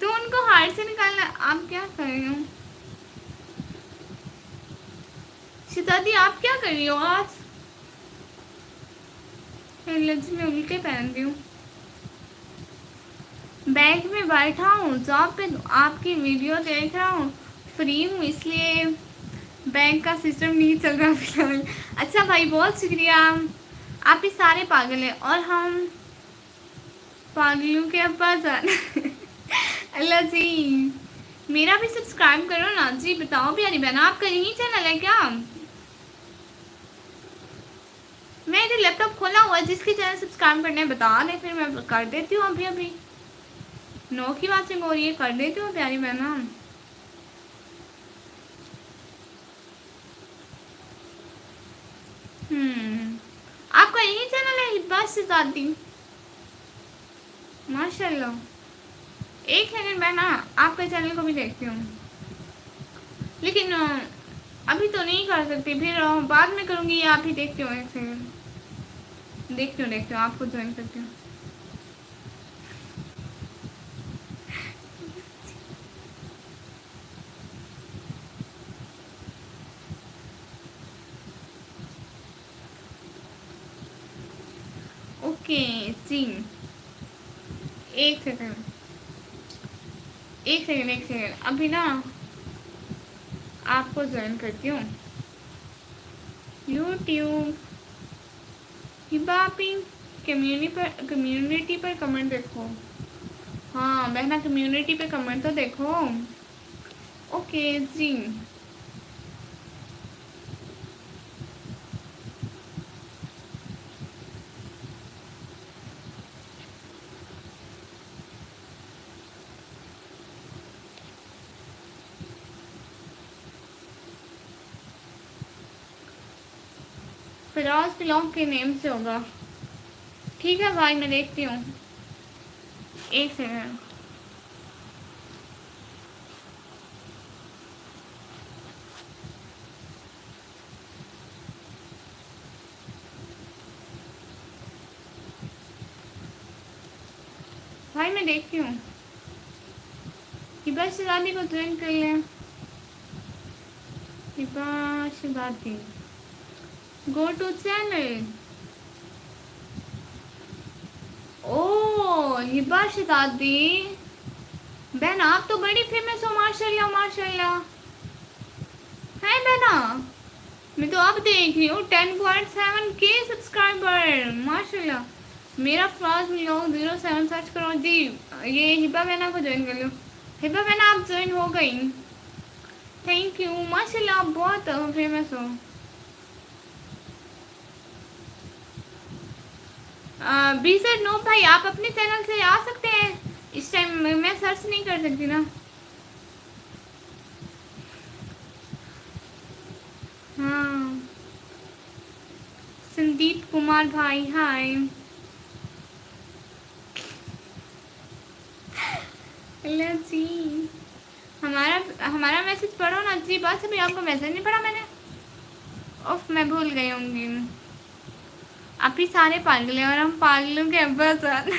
तो उनको हाइड से निकालना। आप क्या कर रही हो शहजादी? आप क्या कर रही हो आज? लंच में उल्टे पहन रही हूँ। बैंक में बैठा हूँ जॉब पे, आपकी वीडियो देख रहा हूँ, फ्री हूँ इसलिए बैंक का सिस्टम नहीं चल रहा फिलहाल। अच्छा भाई बहुत शुक्रिया, आप ही सारे पागल हैं और हम पागलों के अब्बा जान। अल्लाह जी, मेरा भी सब्सक्राइब करो ना जी। बताओ प्यारी बहना, आपका यही चैनल है क्या? मैं इधर लैपटॉप खोला हुआ है, जिसके चैनल सब्सक्राइब करने बता दे, फिर मैं कर देती हूँ। अभी अभी 9 की बात हो रही है, कर देती हूँ प्यारी बहना। आपका यही चैनल है हिब्बा सिद्धार्थी? माशाल्लाह, एक सेकंड बहना, आपके चैनल को भी देखती हूँ, लेकिन अभी तो नहीं कर सकती, फिर बाद में करूँगी। आप ही देखती हूँ, एक सेकंड देखती हूँ आपको ज्वाइन करती हूँ। ओके जी, एक सेकंड अभी ना आपको ज्वाइन करती हूँ। यूट्यूब हिबापी कम्युनिटी पर कमेंट देखो। हाँ बहना, कम्युनिटी पे कमेंट तो देखो। ओके जी, फिरोज फिलोम के नेम से होगा। ठीक है भाई, मैं देखती हूँ, एक सेकंड। भाई मैं देखती हूँ, हिबा शिदादी को ज्वाइन कर लें। Hiba Shidadi, go to channel. ओ हिबा शिदादी बहना, आप तो बड़ी फेमस हो, माशाल्लाह माशाल्लाह। है बहना, मैं तो अब देख रही हूँ 10.7 के सब्सक्राइबर, माशाल्लाह। मेरा फर्स्ट लोग 07 सर्च करो जी। ये हिबा बहना को ज्वाइन कर लो। हिबा बहना आप ज्वाइन हो गई, थैंक यू, माशाल्लाह आप बहुत फेमस हो। बीसर नो भाई, आप अपने चैनल से आ सकते हैं, इस टाइम मैं सर्च नहीं कर सकती ना। हाँ संदीप कुमार भाई हाय। जी हमारा मैसेज पढ़ो ना जी। बात से भी आपको मैसेज नहीं पढ़ा मैंने? उफ, मैं भूल गई होंगी। आप ही सारे पागल हैं और हम पागलों के अब्बा जान।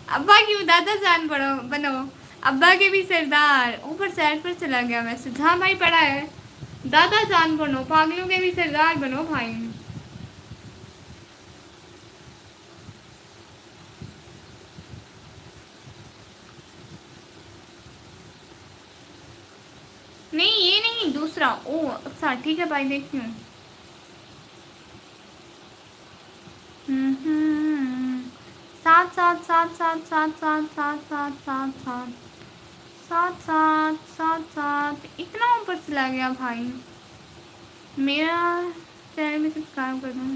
अब्बा की दादा जान पढ़ो बनो, अब्बा के भी सरदार। ऊपर साइड पर चला गया मैसेज। हाँ भाई पढ़ा है, दादा जान बनो, पागलों के भी सरदार बनो भाई। नहीं ये नहीं, दूसरा। ओ अच्छा ठीक है भाई, देखती हूँ। सात सात सात सात सात सात सात सात सात सात सात सात सात सात, इतना ऊपर चला गया भाई। मेरा चैनल भी सब्सक्राइब कर दो।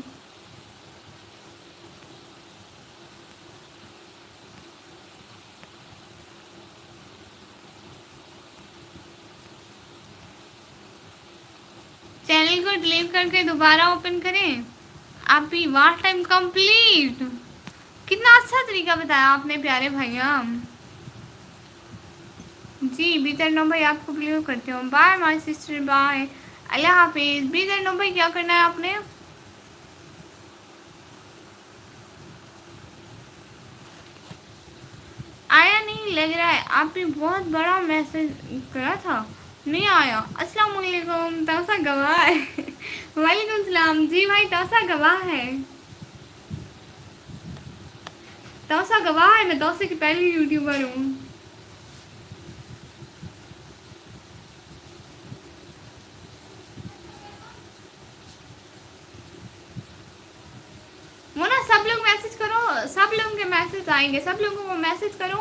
चैनल को डिलीट करके दोबारा ओपन करें। आप भी वाच टाइम कंप्लीट। कितना अच्छा तरीका बताया आपने प्यारे भैया जी। बीतर नो भाई आपको बिलीव करते हो। बाय माय सिस्टर, बाय, अल्लाह हाफिज। बीतर नो भाई क्या करना है आपने? आया नहीं लग रहा है, आप भी बहुत बड़ा मैसेज करा था, नहीं आया। अस्सलाम वालेकुम, तौसा गवाह है। वालेकुम सलाम जी भाई, तौसा गवाह है, तोसा गवाह है, मैं तोसे की पहली यूट्यूबर हूँ। वो ना सब लोग मैसेज करो, सब लोगों के मैसेज आएंगे, सब लोगों को मैसेज करो।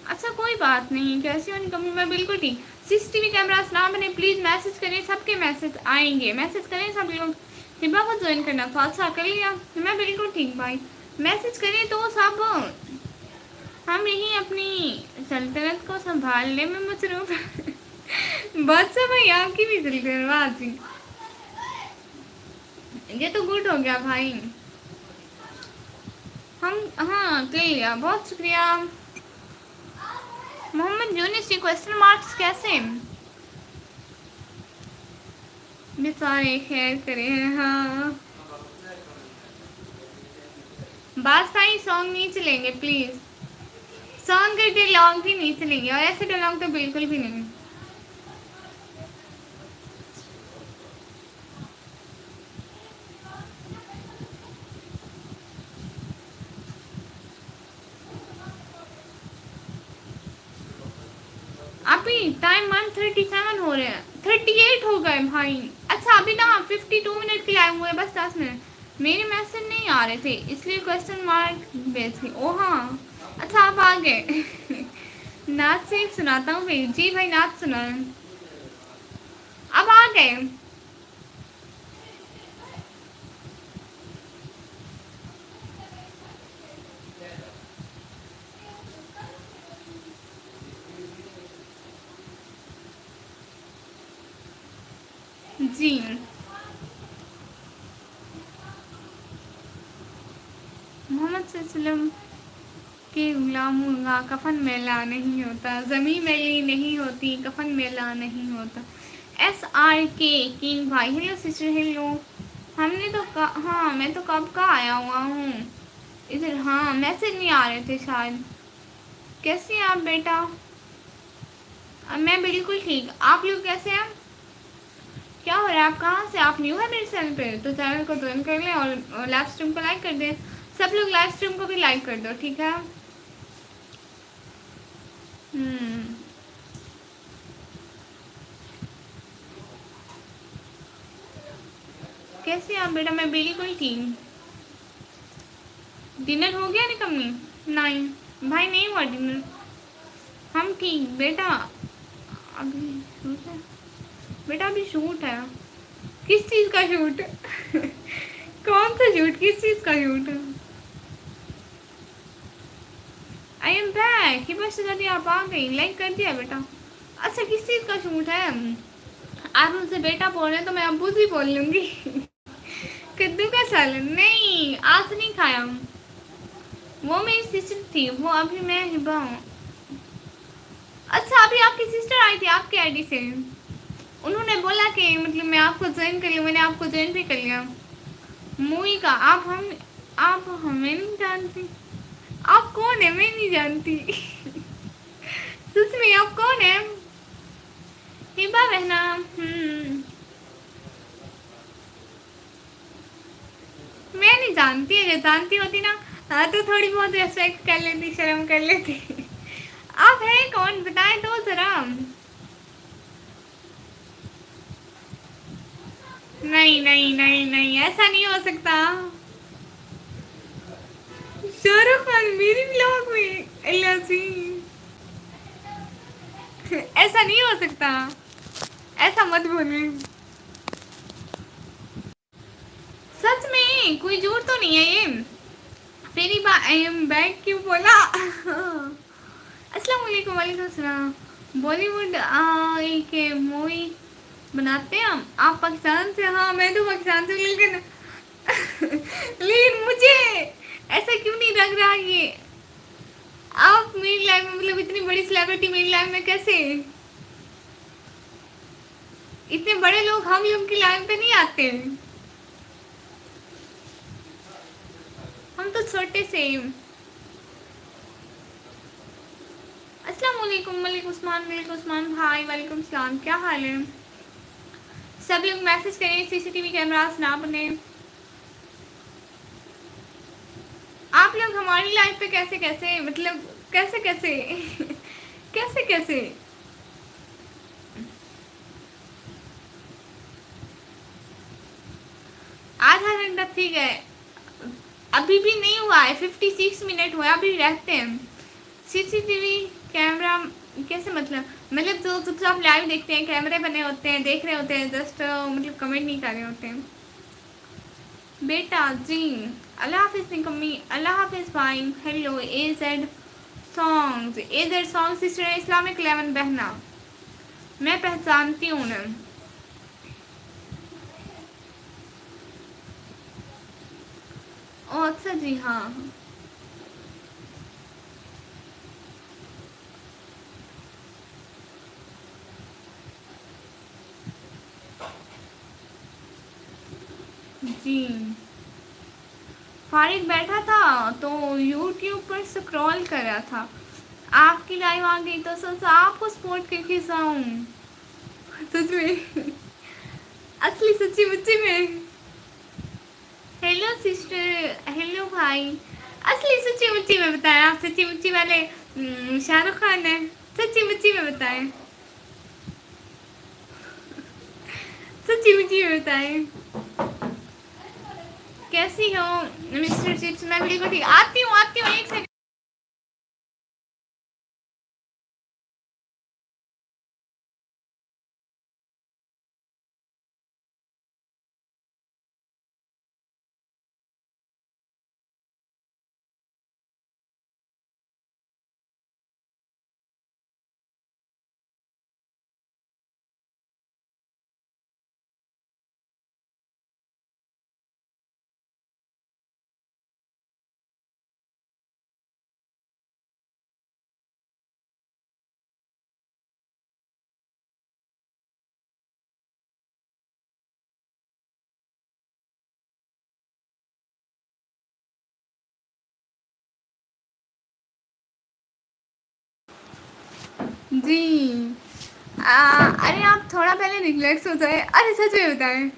अच्छा कोई बात नहीं, कैसी होनी कमी, मैं बिल्कुल ठीक। सीसीटीवी कैमरास ना बने, प्लीज मैसेज करें, सबके मैसेज आएंगे, मैसेज करें सब लोग। हिबा को ज्वाइन करना था, अच्छा कर लिया, मैं बिल्कुल ठीक भाई। मैसेज करें तो सब, हम यही अपनी सल्तनत को संभालने में मसरूफ। बस भाई आपकी भी सल्तनत, ये तो गुड हो गया भाई। हम हाँ कर लिया, बहुत शुक्रिया। मोहम्मद यूनिस ये क्वेश्चन मार्क्स कैसे, बेचारे खैर करे हैं। हाँ बात भाई सॉन्ग नहीं चलेंगे प्लीज, सॉन्ग के डिलॉन्ग भी नहीं चलेंगे, और ऐसे डिलॉन्ग तो बिल्कुल भी नहीं। अभी टाइम 1:37 हो रहे हैं, 38 हो गए भाई। अच्छा अभी ना 52 मिनट के लाए हुए, बस 10 मिनट। मेरे मैसेज नहीं आ रहे थे इसलिए क्वेश्चन मार्क भेज थी। ओ हाँ अच्छा आप आ गए। नाच से सुनाता हूँ फिर, जी भाई नाच सुना, अब आ गए। जी मोहम्मद सल्लम के गुलाम होगा, कफन मेला नहीं होता, ज़मीं मैली नहीं होती, कफन मेला नहीं होता। SRK किंग भाई, हेलो सिस्टर हेलो। हमने तो हाँ मैं तो कब का आया हुआ हूँ इधर। हाँ मैसेज नहीं आ रहे थे शायद। कैसे हैं आप बेटा, मैं बिल्कुल ठीक, आप लोग कैसे हैं, क्या हो रहा है, आप कहाँ से, आप न्यू है मेरे चैनल पे तो चैनल को ज्वाइन कर लें और लाइव स्ट्रीम को लाइक कर दें। सब लोग लाइव स्ट्रीम को भी लाइक कर दो ठीक है। कैसे हैं आप बेटा, मैं बिल्कुल ठीक। डिनर हो गया निकम्मी, नहीं भाई नहीं हुआ डिनर, हम ठीक बेटा। अभी शूट है बेटा, अभी शूट है। किस चीज़ का शूट? कौन सा शूट, किस चीज़ का शूट? आई एम बैक, ये बस जल्दी आप आ गई, लाइक कर दिया बेटा। अच्छा किस चीज़ का शूट है? आप मुझसे बेटा बोल रहे हैं तो मैं अब्बू से बोल लूँगी। कद्दू का सालन नहीं, आज नहीं खाया, वो मेरी सिस्टर थी, वो अभी मैं हिबा हूँ। अच्छा अभी आपकी सिस्टर आई थी आपके आईडी से, उन्होंने बोला कि मतलब मैं आपको ज्वाइन कर लूँ, मैंने आपको ज्वाइन भी कर लिया। मूवी का आप हमें नहीं जानती, आप कौन है, मैं नहीं जानती। सच में आप कौन है? हिबा बहना। मैं नहीं जानती, अगर जानती होती ना हाँ तो थोड़ी बहुत रेस्पेक्ट कर लेती, शर्म कर लेती। आप हैं कौन बताएं तो जरा। नहीं नहीं नहीं नहीं ऐसा नहीं हो सकता। शाहरुख खान मेरी ब्लॉग में, अल्लाह जी। ऐसा नहीं हो सकता, ऐसा मत बोले। सच में कोई झूठ तो नहीं है ये। मेरी बात आई एम बैक क्यों बोला? अस्सलाम वालेकुम, वालेकुम सलाम। बॉलीवुड एक मूवी बनाते हैं हम, आप पाकिस्तान से? हाँ मैं तो पाकिस्तान से, लेकिन लेकिन मुझे ऐसा क्यों नहीं लग रहा ये, आप मेरी लाइफ में मतलब इतनी बड़ी सेलिब्रिटी मेरी लाइफ में कैसे, इतने बड़े लोग हम लोग की लाइफ पे नहीं आते, हम तो छोटे से। अस्सलाम वालेकुम, वालेकुम उस्मान, वालेकुम उस्मान भाई, वालेकुम सलाम, क्या हाल है? सब लोग मैसेज करें, सीसीटीवी कैमरास ना बने। आप आप लोग हमारी लाइफ पे कैसे कैसे, मतलब कैसे कैसे कैसे कैसे। आधा घंटा ठीक है, अभी भी नहीं हुआ है, 56 मिनट हुआ है, अभी रहते हैं। सीसीटीवी कैमरा कैसे, मतलब जो चुपचाप लाइव देखते हैं, कैमरे बने होते हैं, देख रहे होते हैं, जस्ट मतलब कमेंट नहीं कर रहे होते हैं। बेटा जी, अल्लाह हाफिज़ निकम्मी, अल्लाह हाफिज़ भाई। हेलो ए जेड सॉन्ग्स सिस्टर इस्लामिक 11 बहना, मैं पहचानती हूँ उन्हें। ओ अच्छा जी, हाँ जी। फारिग बैठा था तो यूट्यूब पर स्क्रॉल कर रहा था, आपकी लाइव आ गई तो सोचा आपको सपोर्ट करके जाऊं। सच में, असली सच्ची मुच्ची में। हेलो सिस्टर, हेलो भाई। असली सच्ची मुच्ची में बताएं, आप सच्ची मुच्ची वाले शाहरुख खान है, सच्ची मुच्ची में बताएं, सच्ची मुच्ची में बताएं। कैसी हो मिस्टर चिप्स? मैं बिल्कुल ठीक, आती हूँ एक सेकंड। जी अरे आप थोड़ा पहले रिलैक्स हो जाए। अरे सच में बताएं।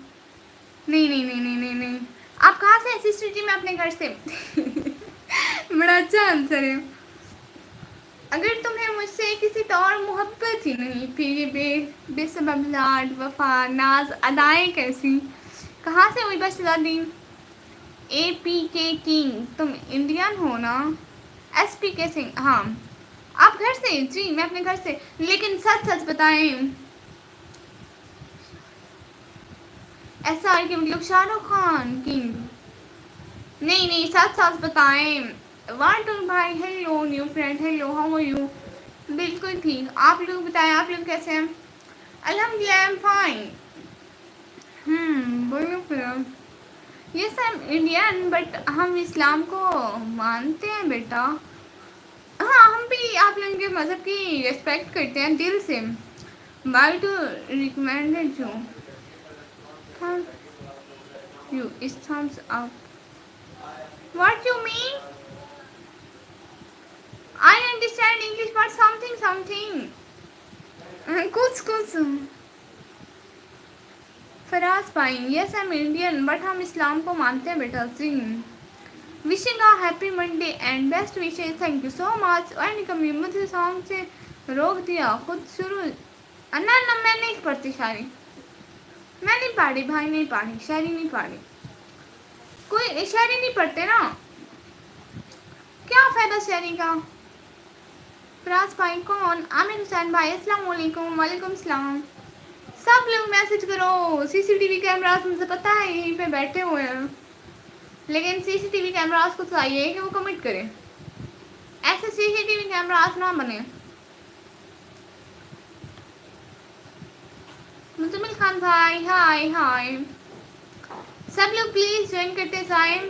नहीं नहीं नहीं नहीं नहीं नहीं, आप कहाँ से? सिस्टर जी मैं अपने घर से। बड़ा अच्छा आंसर है। अगर तुम्हें मुझसे किसी तो और मोहब्बत ही नहीं, फिर ये बेसबब लाड वफा नाज अदाएं कैसी, कहाँ से हुई बस दादी? ए पी के किंग, तुम इंडियन हो ना? एस पी के सिंह, हाँ। आप घर से? जी मैं अपने घर से, लेकिन सच सच बताएं। ऐसा है कि मतलब शाहरुख खान किंग? नहीं नहीं, सच सच बताएं। वाटू भाई hello, new friend hello, how are you? बिल्कुल ठीक, आप लोग बताएं, आप लोग कैसे हैं? अल्हम्दुलिल्लाह आई एम फाइन। बोलो फिर। Yes I am Indian, but हम इस्लाम को मानते हैं बेटा। हाँ हम भी आप लोगों के मज़हब की रिस्पेक्ट करते हैं दिल से। Why to recommended you, you is thumbs up, what you mean? I understand English but something something, कुछ कुछ। फराज भाई yes I am Indian, but हम इस्लाम को मानते हैं बेटा जी। Wishing a happy Monday and best wishes, thank you so much. और कभी मुझे सॉन्ग से रोक दिया, खुद शुरू। ना ना मैं नहीं पढ़ती शायरी, मैं नहीं पढ़ी भाई, नहीं पढ़ी शायरी, नहीं पढ़ी, कोई शायरी नहीं पढ़ते ना, क्या फ़ायदा शायरी का? फराज भाई कौन? आमिर हुसैन भाई अस्सलाम वालेकुम। वालेकुम सलाम। सब लोग मैसेज करो, सीसीटीवी कैमरास मुझे पता है यहीं पे बैठे हुए हैं, लेकिन सीसीटीवी कैमरास को चाहिए कि वो कमिट करें, ऐसे सीसीटीवी कैमरास ना बने। मुजमिल खान भाई हाय हाय, सब लोग प्लीज ज्वाइन करते जाएं।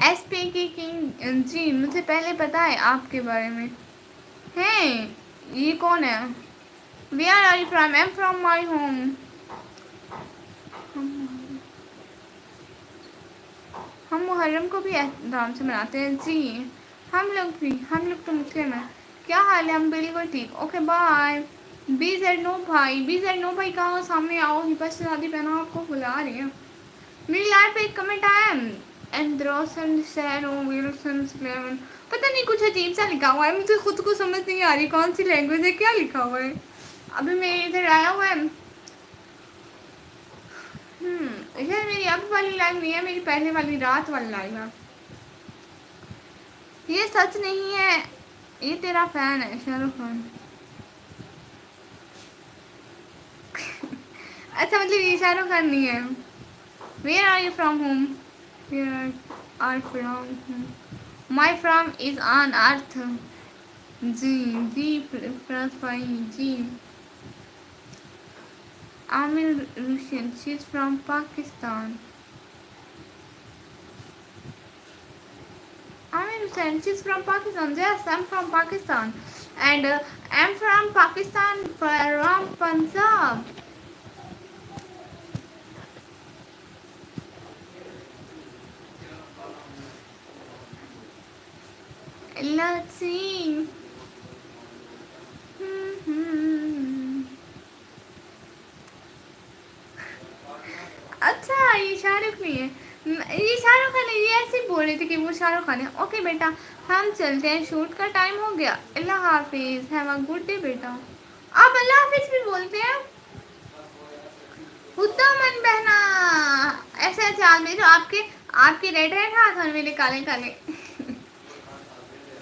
एस पी के किंग जी, मुझे पहले पता है आपके बारे में। हैं ये कौन है? Where are you from? I am from my home. हम मुहर्रम को भी धूम से मनाते हैं जी। हम लोग भी, हम लोग तो मुस्लिम हैं। क्या हाल है? हम बिल्कुल ठीक। Okay bye. बी जेड नो भाई, बी जेड नो भाई कहाँ हो? सामने आओ, हिपा से शादी पहना, आपको बुला रही है। मेरी लाइव पे एक कमेंट आया एंड्रोसन सैरो विल्सन स्लेवन, पता नहीं कुछ अजीब सा लिखा हुआ है, मुझे खुद को समझ नहीं आ रही कौन सी लैंग्वेज है, क्या लिखा हुआ है। अभी मैं इधर आया हुआ है। ये मेरी अब वाली लाइव नहीं है, मेरी पहले वाली रात वाली लाइव है। ये सच नहीं है, ये तेरा फैन है शाहरुख खान। अच्छा मतलब ये शाहरुख खान नहीं है। Where are you from home? Where are from home? My from is on earth. जी जी फ्रांस भाई जी। Aamir Russian, she is from Pakistan. Aamir Hussain, she is from Pakistan. Yes I am from Pakistan and I am from Pakistan from Punjab. Let's see. अच्छा ये शाहरुख नहीं है, ये शाहरुख खान है। ये ऐसे ही बोल रहे थे कि वो शाहरुख खान है। ओके बेटा हम चलते हैं, शूट का टाइम हो गया। अल्लाह हाफिज, हैव अ गुड डे बेटा। आप अल्लाह हाफिज भी बोलते हैं? हुद्दा मन बहना, ऐसे ऐसे आदमी जो आपके आपके रेड रेड हाथ और मेरे काले काले।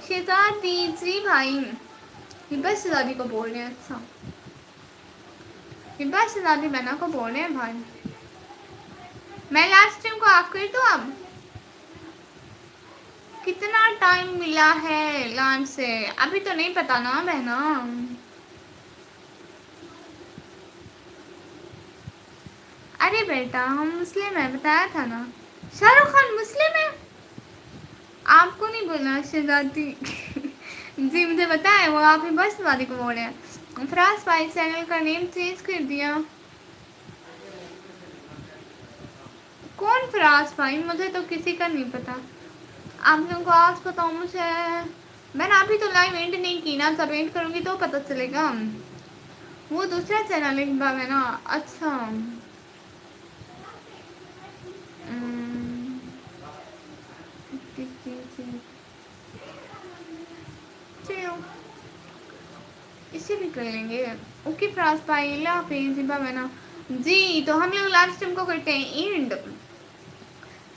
शहजादी जी भाई, ये बस शहजादी को बोल रहे हैं। अच्छा ये बस शहजादी बहना को बोल रहे हैं भाई। मैं लास्ट टाइम को ऑफ कर दूँ अब? कितना टाइम मिला है लॉन्च से? अभी तो नहीं पता ना बहना। अरे बेटा हम मुस्लिम है, बताया था ना। शाहरुख खान मुस्लिम है? आपको नहीं बोलना शहजादी। जी मुझे पता है, वो आप ही बस शहजादी को बोल रहे हैं। फराज भाई चैनल का नेम चेंज कर दिया। कौन फराज भाई? मुझे तो किसी का नहीं पता। आप लोगों को आज बताओ मुझे। मैंने अभी तो लाइव एंड नहीं की ना, जब एंड करूँगी तो पता चलेगा। वो दूसरा चैनल है हिबा है ना। अच्छा चलो इसे भी कर लेंगे। ओके फ्रांस भाई ला हाफिज हिबा है ना। जी तो हम लोग लाइव स्ट्रीम को करते हैं एंड।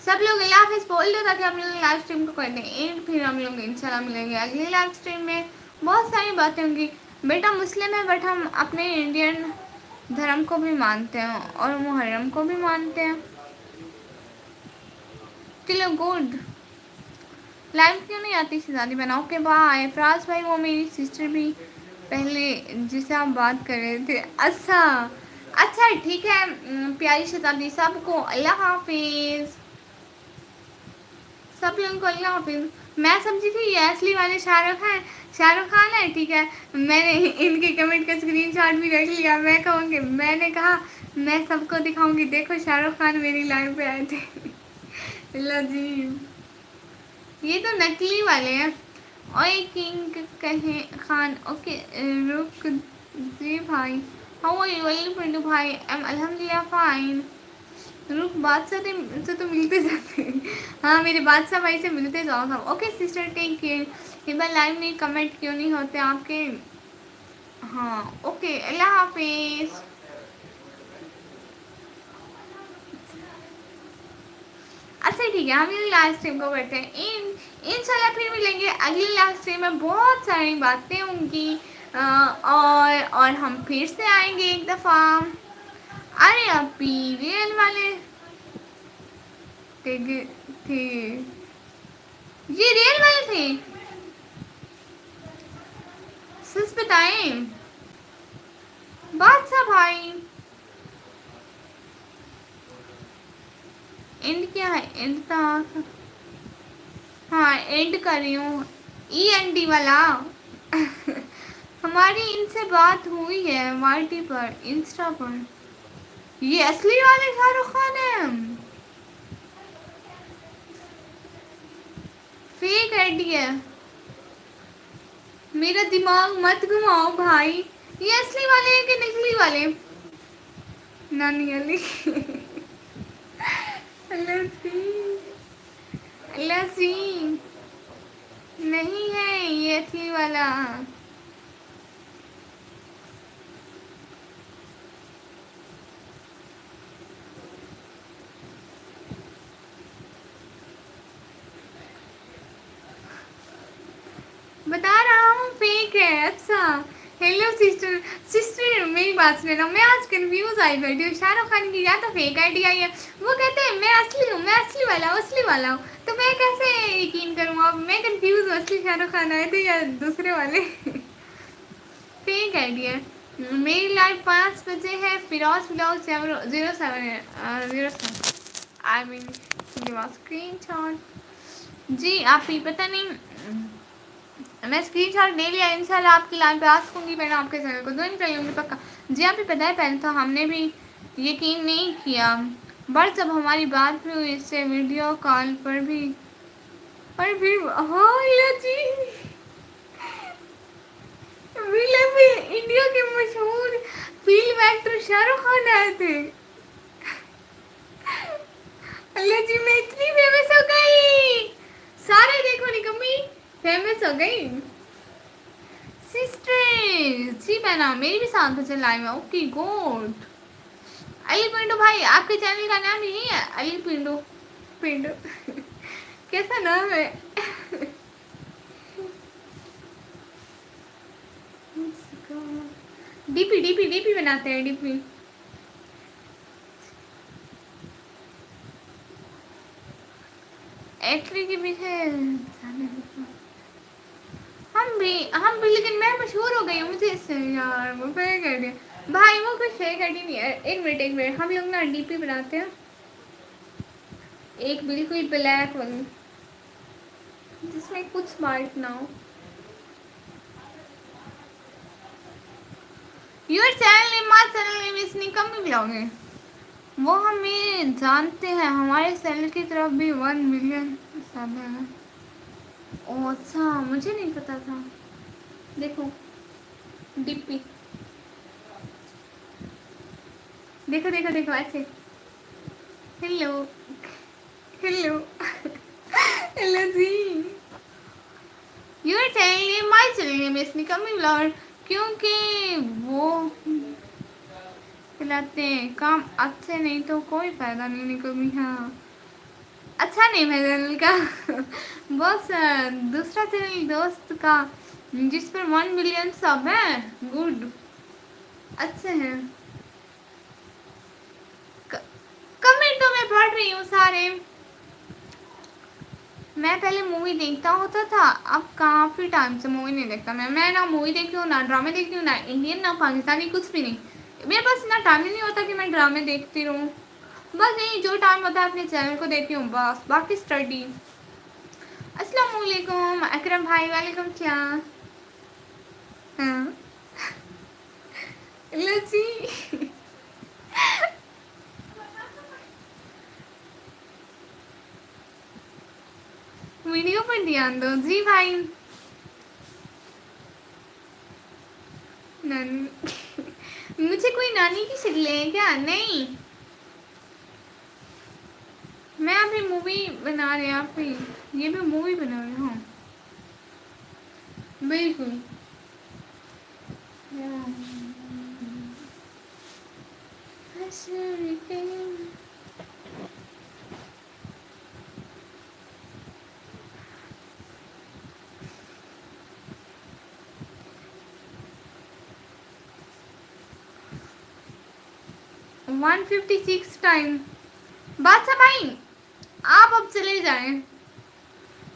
सब लोग अल्लाह हाफिज बोल दो ताकि हम लोग लाइव स्ट्रीम को करते हैं एंड, फिर हम लोग इंशाल्लाह मिलेंगे अगली लाइव स्ट्रीम में। बहुत सारी बातें होंगी। बेटा मुस्लिम है बट हम अपने इंडियन धर्म को भी मानते हैं और मुहर्रम को भी मानते हैं। चलो गुड। लाइव क्यों नहीं आती शहजादी बनाओ के बाय। फराज भाई वो मेरी सिस्टर भी पहले जिससे आप बात कर रहे थे। अच्छा अच्छा ठीक है। प्यारी शहजादी सबको अल्लाह हाफिज। सब लोगों को अल्लाह हाफिज। मैं समझी थी ये असली वाले शाहरुख खान है। ठीक है मैंने इनके कमेंट का स्क्रीनशॉट भी रख लिया। मैं कहूँगी, मैंने कहा मैं सबको दिखाऊंगी देखो शाहरुख खान मेरी लाइव पे आए थे। अल्लाह जी ये तो नकली वाले हैं। ओए किंग कहे खान। ओके रुक जी भाई। हाउ आर यू पिंटू भाई? एम अल्हम्दुलिल्लाह फाइन। रुक बादशाह से तो मिलते जाते हैं। हाँ मेरे बादशाह भाई से मिलते जाओ सब। Okay sister take care. एक बार लाइव में कमेंट क्यों नहीं होते आपके? हाँ ओके अल्लाह हाफिज। अच्छा ठीक है हम लोग लाइव स्ट्रीम को करते हैं इंशाल्लाह फिर मिलेंगे अगली लाइव स्ट्रीम में। बहुत सारी बातें होंगी और हम फिर से आएंगे एक दफ़ा। अरे अभी रियल वाले थे, ये रियल वाले थे? सच बताएं बादशाह भाई, एंड क्या है? एंड था। हाँ एंड कर रही हूँ END वाला। हमारी इनसे बात हुई है वाईटी पर इंस्टा पर। ये असली वाले शाहरुख खान है, फेक आईडी है। मेरा दिमाग मत घुमाओ भाई। ये असली वाले हैं कि नकली वाले? नानी अली। लस्सी। लस्सी नहीं है ये असली वाला। बता रहा हूँ फेक है। अच्छा हेलो सिस्टर। सिस्टर मेरी बात सुनो, मैं आज कंफ्यूज आई बैठी हूँ। शाहरुख खान की या तो फेक आईडी आई है, वो कहते हैं मैं असली हूँ, मैं असली वाला हूँ, तो मैं कैसे यकीन करूँ? अब मैं कंफ्यूज हूँ, असली शाहरुख खान आए थे या दूसरे वाले? फेक आईडी है। मेरी लाइव 5 बजे है। फिरोज ब्लॉग 07 है 07 आई मीन स्क्रीन शॉट। जी आप ही पता नहीं, मैं स्क्रीन शॉट ले लिया। इंशाल्लाह आपकी लाइन पे आ सकूँगी, मैंने आपके चैनल को ज्वाइन कर लूँगी पक्का। जी आप ही पता है पहले तो हमने भी यकीन नहीं किया, बट जब हमारी बात भी हुई इससे वीडियो कॉल पर भी, और फिर हाँ जी इंडिया के मशहूर फिल्म एक्टर शाहरुख खान आए थे। अल्लाह जी मैं इतनी फेमस हो गई, सारे देखो निकम्मी फेमस हो गई। सिस्टर जी बहना मेरी भी 7 बजे लाइव है। Okay good. अली पिंडो भाई आपके चैनल का नाम यही है? अली पिंडो। पिंडो कैसा नाम है? डीपी डीपी डीपी बनाते हैं डीपी। एक्टरी के पीछे हम भी लेकिन मैं मशहूर हो गई हूँ, मुझे इससे यार वो फेक कर दिया भाई। वो कुछ फेक आईडी नहीं है। एक मिनट हम लोग ना डीपी बनाते हैं, एक बिल्कुल ब्लैक वाली जिसमें कुछ स्मार्ट ना हो। Your channel name my channel name is Nikammi blog है। वो हमें जानते हैं, हमारे चैनल की तरफ भी 1 मिलियन सब है। ओह अच्छा मुझे नहीं पता था। देखो डीपी देखो देखो देखो ऐसे। हेलो हेलो हेलो जी। Your channel name my channel name is Nikammi blog, क्योंकि वो खिलाते हैं काम अच्छे, नहीं तो कोई फायदा नहीं निकम्मी। हाँ अच्छा नेम है चैनल का। बस दूसरा चैनल दोस्त का जिस पर 1 मिलियन सब है। गुड अच्छे हैं। कमेंट तो मैं पढ़ रही हूँ सारे। मैं पहले मूवी देखता होता था, अब काफ़ी टाइम से मूवी नहीं देखता। मैं ना मूवी देखती हूँ, ना ड्रामे देखती हूँ, ना इंडियन ना पाकिस्तानी, कुछ भी नहीं। मेरे पास इतना टाइम ही नहीं होता कि मैं ड्रामे देखती रहूँ। बस यही जो टाइम होता है अपने चैनल को देखती हूँ बस, बाकी स्टडी। अस्सलाम वालेकुम अकरम भाई। वालेकुम सलाम। हाँ लची वीडियो पर ध्यान दो जी भाई। नानी मुझे कोई नानी की शक्ल है क्या? नहीं मैं अभी मूवी बना रहे हैं, आप भी ये भी मूवी बना रहे हो? बिल्कुल। 156 टाइम। बादशाह भाई आप अब चले जाएं।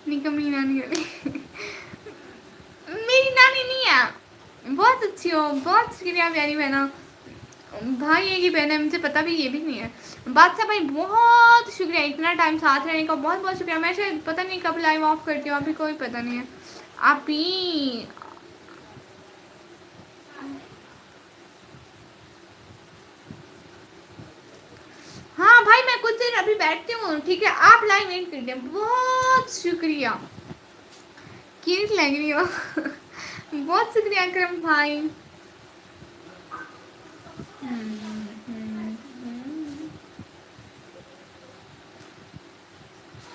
निकम्मी नानी मेरी नानी नहीं है, बहुत अच्छी हो, बहुत शुक्रिया प्यारी बहना। भाई है कि बहन है मुझे पता भी ये भी नहीं है। बादशाह भाई बहुत शुक्रिया, इतना टाइम साथ रहने का बहुत बहुत शुक्रिया। मैं शायद पता नहीं कब लाइव ऑफ करती हूँ, अभी कोई पता नहीं है। आप ही हाँ भाई मैं कुछ देर अभी बैठती हूँ, ठीक है? आप लाइव एंड कर दें। बहुत शुक्रिया, क्यूट लग रही हो। बहुत शुक्रिया अकरम भाई।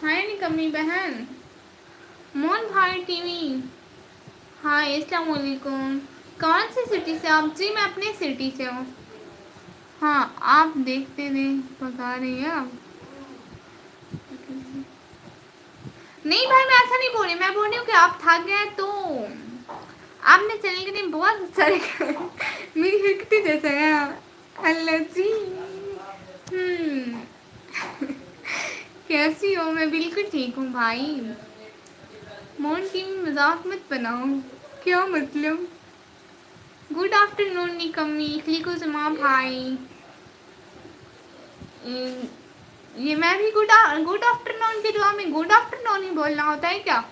हाय निकम्मी बहन। मोहन भाई टीवी। हाय अस्सलाम वालेकुम। कौन सी सिटी से आप? जी मैं अपनी सिटी से हूँ। हाँ आप देखते नहीं बता रही हैं आप। नहीं भाई मैं ऐसा नहीं बोल रही, मैं बोल रही हूँ कि आप थक गए तो आपने चैनल के लिए बहुत अच्छा लिखा है। मेरी हिकती जैसा है अल्लाह जी। कैसी हो? मैं बिल्कुल ठीक हूँ भाई। मोहन की मजाक मत बनाओ। क्या मतलब? गुड आफ्टरनून निकम्मी खलीको जमा भाई। ये मैं भी गुड आफ्टरनून की दुआ में गुड आफ्टरनून ही बोलना होता है क्या?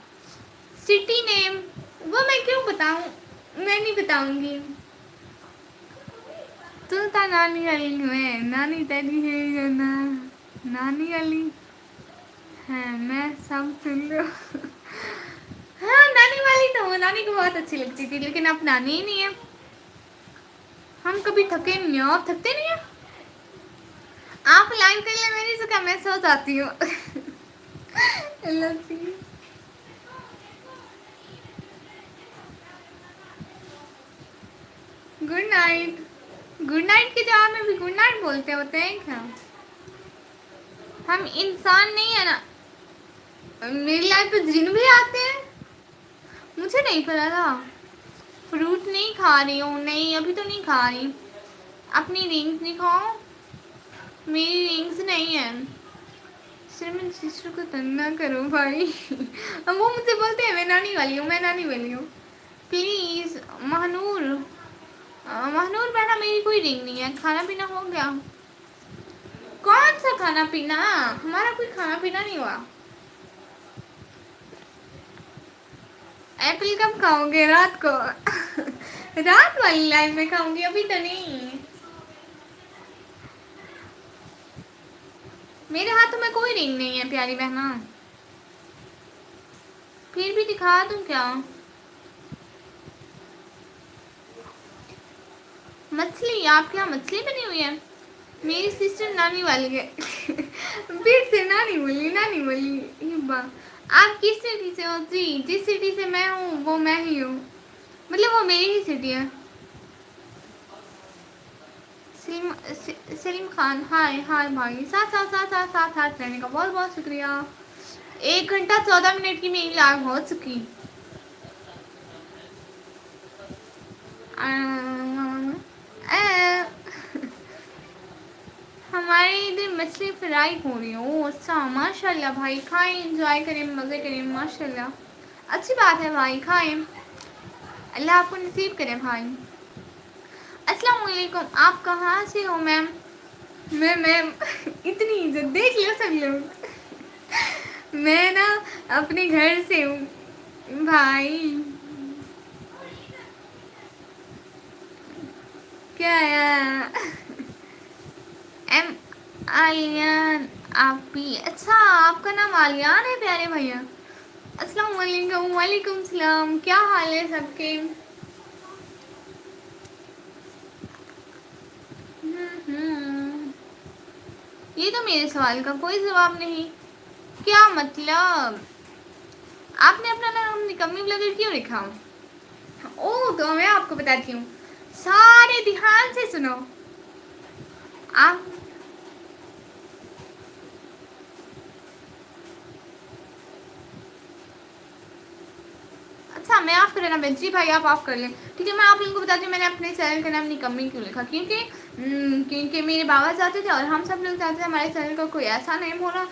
सिटी नेम वो मैं क्यों बताऊं? मैं नहीं बताऊंगी। तू तो नानी वाली है, नानी तेरी है या ना? नानी वाली है, मैं सब सुन लो। हाँ नानी वाली तो हूँ, नानी को बहुत अच्छी लगती थी, लेकिन अब नानी ही नहीं है। हम कभी थके नहीं हो, आप थकते नहीं हो? आप लाइन कर ले मेरी से क्या, मैं सो जाती हूँ। Good night. गुड नाइट के जवाब में भी गुड नाइट बोलते होते हैं क्या? हम इंसान नहीं है ना? मेरी लाइफ पे जिन भी आते हैं। मुझे नहीं पता था। फ्रूट नहीं खा रही हूँ, नहीं अभी तो नहीं खा रही। अपनी रिंग्स दिखाओ। मेरी रिंग्स नहीं है। सिर्फ मेरी सिस्टर को तंग ना करो भाई। अब वो मुझसे बोलते हैं मैं नानी वाली हूँ, मैं नानी वाली हूँ। प्लीज महानूर। महानूर बहना मेरी कोई रिंग नहीं है। खाना पीना हो गया? कौन सा खाना पीना? हमारा कोई खाना पीना नहीं हुआ। एप्पल कब खाओगे? रात को। रात वाली लाइन में खाऊंगी, अभी तो नहीं। मेरे हाथों में कोई रिंग नहीं है प्यारी बहना। फिर भी दिखा दूं क्या? मछली? आपके यहाँ मछली बनी हुई है? मेरी सिस्टर नानी वाली है। फिर से नानी बोली, नानी बोली। हिब्बा आप किस सिटी से हो? जी जिस सिटी से मैं हूँ वो मैं ही हूँ, मतलब वो मेरी ही सिटी है। सलीम खान हाय हाय भाई। साथ साथ साथ साथ साथ साथ रहने का बहुत बहुत शुक्रिया। 1 घंटा 14 मिनट की मेरी लाइव हो चुकी। हमारे इधर मछली फ्राई हो रही है। ओ अच्छा माशाल्लाह भाई, खाएं एंजॉय करें मज़े करें माशाल्लाह। अच्छी बात है भाई, खाएं। अल्लाह आपको नसीब करे भाई। अस्सलाम वालेकुम। आप कहाँ से हो मैम? मैं मैम। इतनी इज्जत देख लो सब लोग। मैं ना अपने घर से हूँ भाई। क्या है? एम आलियान। आप भी? अच्छा आपका नाम आलियान है प्यारे भैया। अस्सलाम वालेकुम। वालेकुम सलाम। क्या हाल है सबके? ये तो मेरे सवाल का कोई जवाब नहीं। क्या मतलब? आपने अपना नाम निकम्मी ब्लॉगर क्यों लिखा? ओ तो मैं आपको बताती हूँ, सारे ध्यान से सुनो। आप अच्छा मैं ऑफ कर लेना जी भाई, आप ऑफ कर लें ठीक है। मैं आप लोगों को बताती हूँ मैंने अपने चैनल का नाम निकम्मी क्यों लिखा, क्योंकि मेरे बाबा चाहते थे और हम सब लोग चाहते थे हमारे चैनल का कोई ऐसा नेम हो ना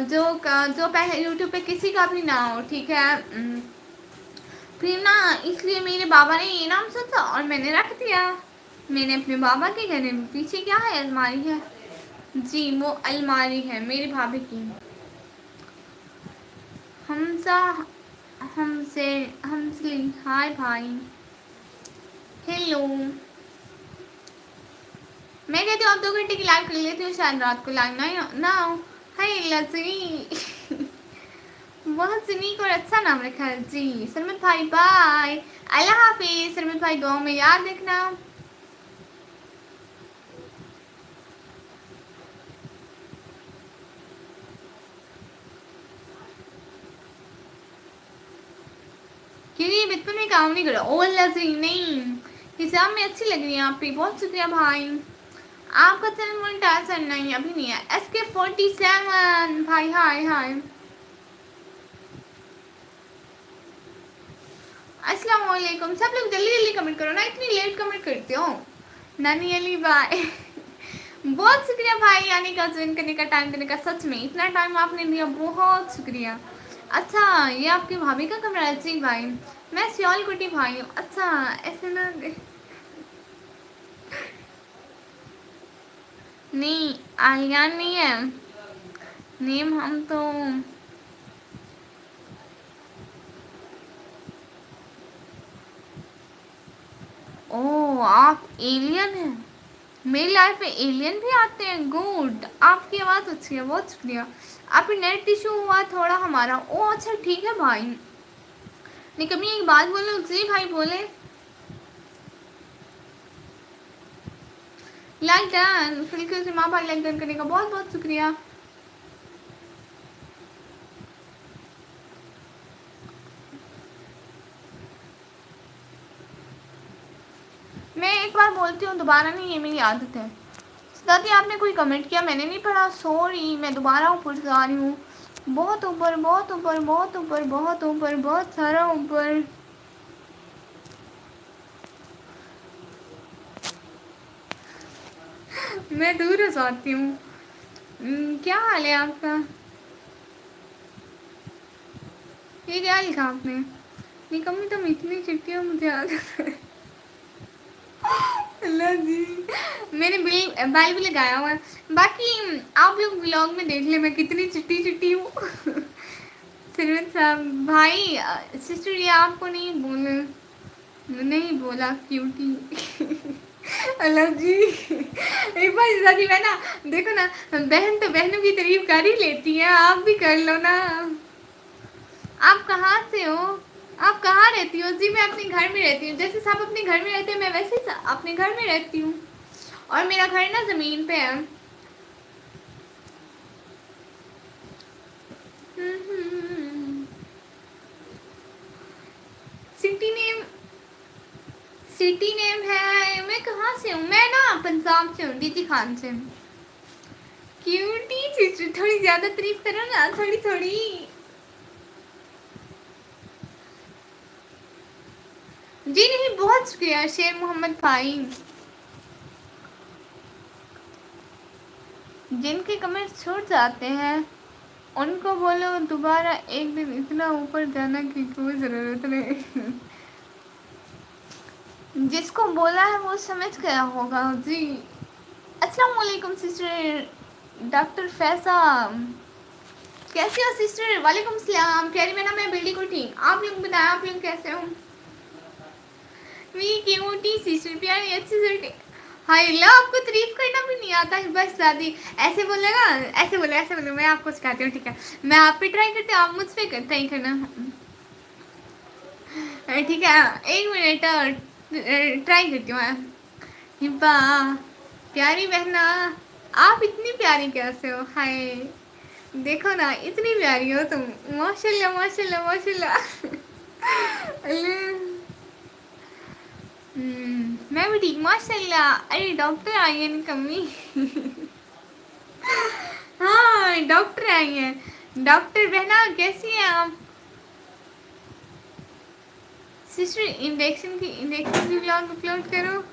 जो पहले यूट्यूब पे किसी का भी ना हो, ठीक है। फिर ना इसलिए मेरे बाबा ने ये नाम सोचा और मैंने रख दिया। मैंने अपने बाबा के घर में पीछे क्या है, अलमारी है जी, वो अलमारी है मेरी भाभी की। हमसा हमसे हमसली हाय भाई। हेलो। मैं कहती हूँ आप 2 घंटे की लाइव कर लेती हूँ, शायद रात को लाइव ना हो। हाय लसी। बहुत यूनिक और अच्छा नाम रखा है जी। सरमत भाई बाय, अल्लाह हाफिज। सरमत भाई दुआ में याद रखना। क्योंकि ये बचपन में काम नहीं करा। ओ अल्लाह जी नहीं, हिसाब में अच्छी लग रही है आपकी, बहुत शुक्रिया भाई। आपका चैनल मोनेटाइज नहीं अभी नहीं है। SK47 भाई हाय हाय। अस्सलाम वालेकुम। सब लोग जल्दी जल्दी कमेंट करो ना, इतनी लेट कमेंट करते हो। नानी अली बाय। बहुत शुक्रिया भाई आने का, ज्वाइन करने का, टाइम देने का। सच में इतना टाइम आपने दिया, बहुत शुक्रिया। अच्छा ये आपकी भाभी का कमरा है जी भाई। मैं सियाल कुटी भाई हूँ। अच्छा ऐसे ना, नहीं आलियान नहीं है नेम। हम तो ओ आप एलियन हैं। मेरी लाइफ में एलियन भी आते हैं। गुड, आपकी आवाज़ अच्छी है, बहुत शुक्रिया। आपकी नेट इशू हुआ थोड़ा हमारा। ओ अच्छा ठीक है भाई। नहीं कभी एक बात बोलो जी भाई, बोले लाइक डन। फिर से माँ भाई लाइक डन करने का बहुत बहुत शुक्रिया। मैं एक बार बोलती हूँ, दोबारा नहीं, ये मेरी आदत है। दादी आपने कोई कमेंट किया, मैंने नहीं पढ़ा, सॉरी। मैं दोबारा ऊपर से आ रही हूँ। बहुत ऊपर, बहुत ऊपर, बहुत ऊपर, बहुत ऊपर, बहुत सारा ऊपर। मैं दूर हो जाती हूँ। क्या हाल है आपका? ये क्या लिखा आपने? निकम्मी तुम इतनी चिट्ठी हो, मुझे याद है। अल्लाह जी, मैंने बिल बाल भी लगाया हुआ है। बाकी आप लोग व्लॉग में देख ले मैं कितनी चिट्टी चिट्टी हूँ। सिरवत साहब भाई, सिस्टर ये आपको नहीं बोले, नहीं बोला क्यूटी। अल्लाह जी, एक बार दादी मैं ना, देखो ना, बहन तो बहनों की तारीफ कर ही लेती है, आप भी कर लो ना। आप कहाँ से हो? आप कहाँ रहती हो जी? मैं अपने घर में रहती हूँ। जैसे सब अपने घर में रहते हैं, मैं वैसे ही अपने घर में रहती हूँ। और मेरा घर ना ज़मीन पे है। सिटी नेम, सिटी नेम है। मैं कहाँ से हूँ? मैं ना पंजाब से हूँ, डीजी खान से। क्यूटी सिस्टर, थोड़ी ज़्यादा तारीफ करो ना, थोड़ी थोड़ी। जी नहीं, बहुत शुक्रिया शेर मोहम्मद भाई। जिनके कमेंट छूट जाते हैं उनको बोलो दोबारा एक दिन इतना ऊपर जाना की कोई ज़रूरत नहीं। जिसको बोला है वो समझ गया होगा जी। अस्सलाम वालेकुम सिस्टर डॉक्टर फैसा, कैसे हो सिस्टर? वालेकुम सलाम। कह रही मैं ना, मैं बिल्कुल ठीक। आप लोग बताएं, आप लोग कैसे हो? मेरी क्यूटी सिस्टर प्यारी अच्छी सी। हाय ला, आपको तारीफ करना भी नहीं आता है बस दादी। ऐसे बोलेगा, ऐसे बोले, ऐसे बोले। मैं आपको सिखाती हूँ ठीक है। मैं आप पे ट्राई करती हूँ, आप मुझ पे ट्राई करना। ठीक है, एक मिनट और ट्राई करती हूँ मैं। हिब्बा प्यारी बहना, आप इतनी प्यारी कैसे हो? हाय देखो ना, इतनी प्यारी हो तुम। माशाल्लाह माशाल्लाह माशाल्लाह। मैं भी ठीक माशाल्लाह। अरे डॉक्टर आई है निकम्मी। हाँ डॉक्टर आई हैं। डॉक्टर बहना कैसी हैं आप? सिस्टर इंजेक्शन की व्लॉग अपलोड करो।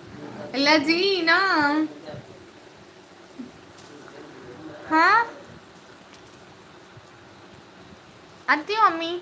अल्लाह जी ना। हाँ आती हूँ अम्मी।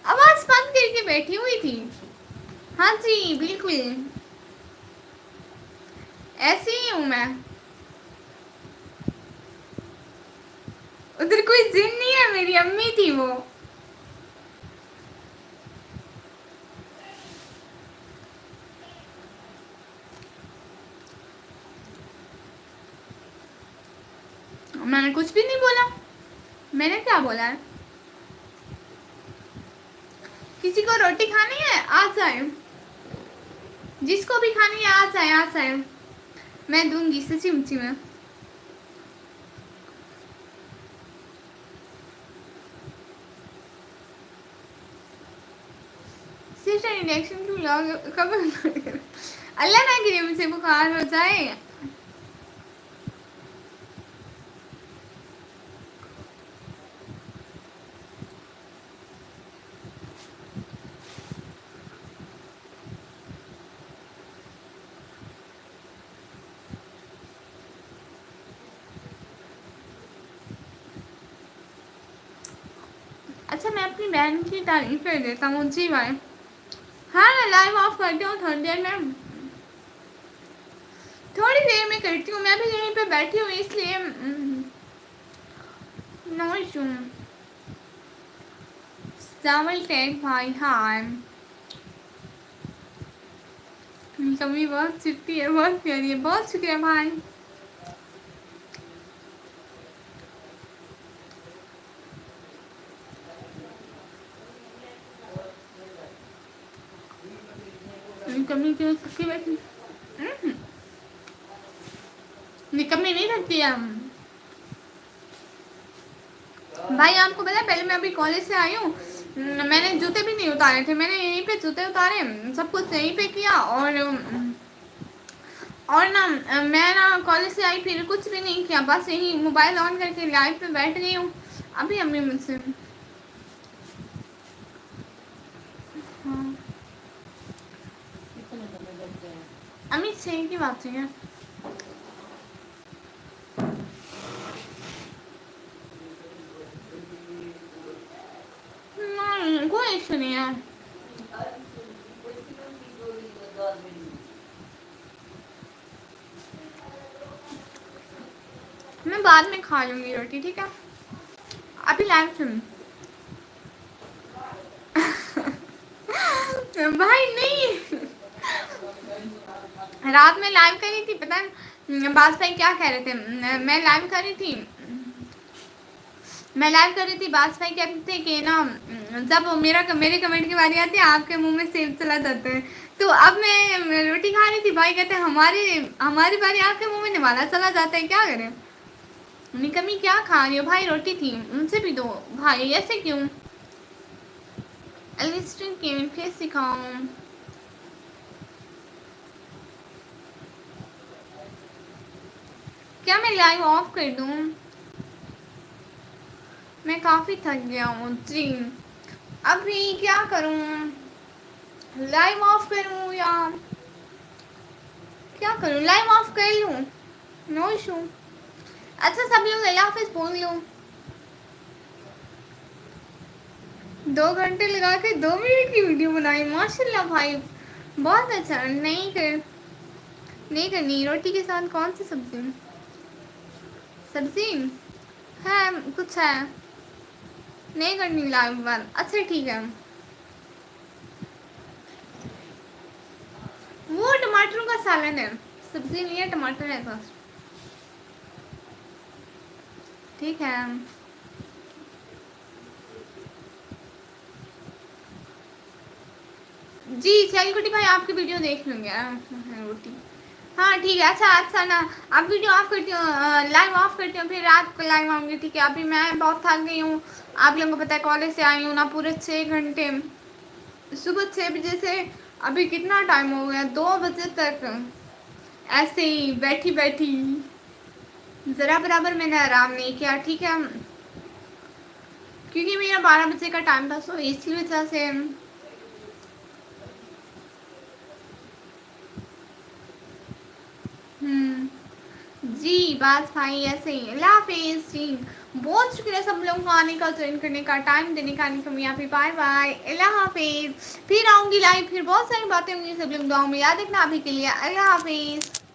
आवाज बंद करके बैठी हुई थी। हाँ जी बिल्कुल, ऐसी ही हूँ मैं। उधर कोई जिन नहीं है, मेरी अम्मी थी वो। मैंने कुछ भी नहीं बोला। मैंने क्या बोला है? किसी को रोटी खानी है आ जाए, जिसको भी खानी है आ जाए, आ जाए, मैं दूंगी सच्ची मुच्ची में। सिस्टर इंजेक्शन क्यों लगाओगे? कब? अल्लाह ना करे मुझे बुखार हो जाए। अच्छा मैं अपनी बहन की तारीफ कर देता हूँ जी भाई। हाँ मैं लाइव ऑफ करती हूँ थोड़ी देर में, थोड़ी देर में करती हूँ। मैं भी यहीं पे बैठी हूँ इसलिए नो इशू। चावल टेक भाई हाँ। कमी बहुत चिट्टी है, बहुत प्यारी है, बहुत शुक्रिया भाई। कमी क्यों सकती बैठी? कमी नहीं सकती हम भाई। आपको पता है पहले मैं अभी कॉलेज से आई हूँ, मैंने जूते भी नहीं उतारे थे, मैंने यहीं पे जूते उतारे, सब कुछ यहीं पे किया। और ना मैं ना कॉलेज से आई फिर कुछ भी नहीं किया, बस यही मोबाइल ऑन करके लाइव पे बैठ गई हूँ। अभी अम्मी मुझसे हाँ अमित सही की बात है। कोई इशू नहीं है। मैं बाद में खा लूंगी रोटी, ठीक है? अभी लाइव सुन। भाई नहीं, रात में लाइव करी थी, पता है बास भाई क्या कह रहे थे? मैं लाइव कर रही थी, बास भाई कहते थे कि ना जब मेरे कमेंट की बारी आती है आपके मुंह में सेब चला जाता है। तो अब मैं रोटी खा रही थी, भाई कहते हमारी हमारी बारी आपके मुंह में निवाला चला जाता है, क्या करें? निकमी क्या खा रही हो भाई? रोटी थी, मुझसे भी दो भाई, ऐसे क्यों? एलिस्ट्रिन के फिर सिखाऊं? क्या मैं लाइव ऑफ कर दूं? मैं काफ़ी थक गया हूँ जी। अभी क्या करूँ? लाइव ऑफ करूँ या क्या करूँ? लाइव ऑफ कर लूँ? No issue. अच्छा सब लोग अल्लाह हाफिज़ बोल लूँ। 2 घंटे लगा के 2 मिनट की वीडियो बनाई, माशाल्लाह भाई बहुत अच्छा। नहीं करनी रोटी के साथ कौन सी सब्जी? सब्जी है कुछ है, नहीं करनी लाइव बात। अच्छा ठीक है, वो टमाटरों का सालन है, सब्जी नहीं है, टमाटर है बस। ठीक है जी। चलकुटी भाई आपकी वीडियो देख लूँगी रोटी। हाँ ठीक है। अच्छा अच्छा ना अब वीडियो ऑफ करती हूँ, लाइव ऑफ करती हूँ, फिर रात को लाइव आऊँगी, ठीक है? अभी मैं बहुत थक गई हूँ, आप लोगों को पता है कॉलेज से आई हूँ ना पूरे 6 घंटे, सुबह 6 बजे से अभी कितना टाइम हो गया, 2 बजे तक ऐसे ही बैठी बैठी, ज़रा बराबर मैंने आराम नहीं किया, ठीक है? क्योंकि मेरा 12 बजे का टाइम था, सो इसी वजह से जी बस भाई ऐसे ही। अल्लाह हाफिज़ जी। बहुत शुक्रिया सब लोगों को आने का, ज्वाइन करने का, टाइम देने का। यहाँ पे बाय बाय, अल्लाह हाफिज़। फिर आऊँगी लाइव, फिर बहुत सारी बातें होंगी। सब लोग दुआओं में याद रखना। अभी के लिए अल्लाह हाफिज़।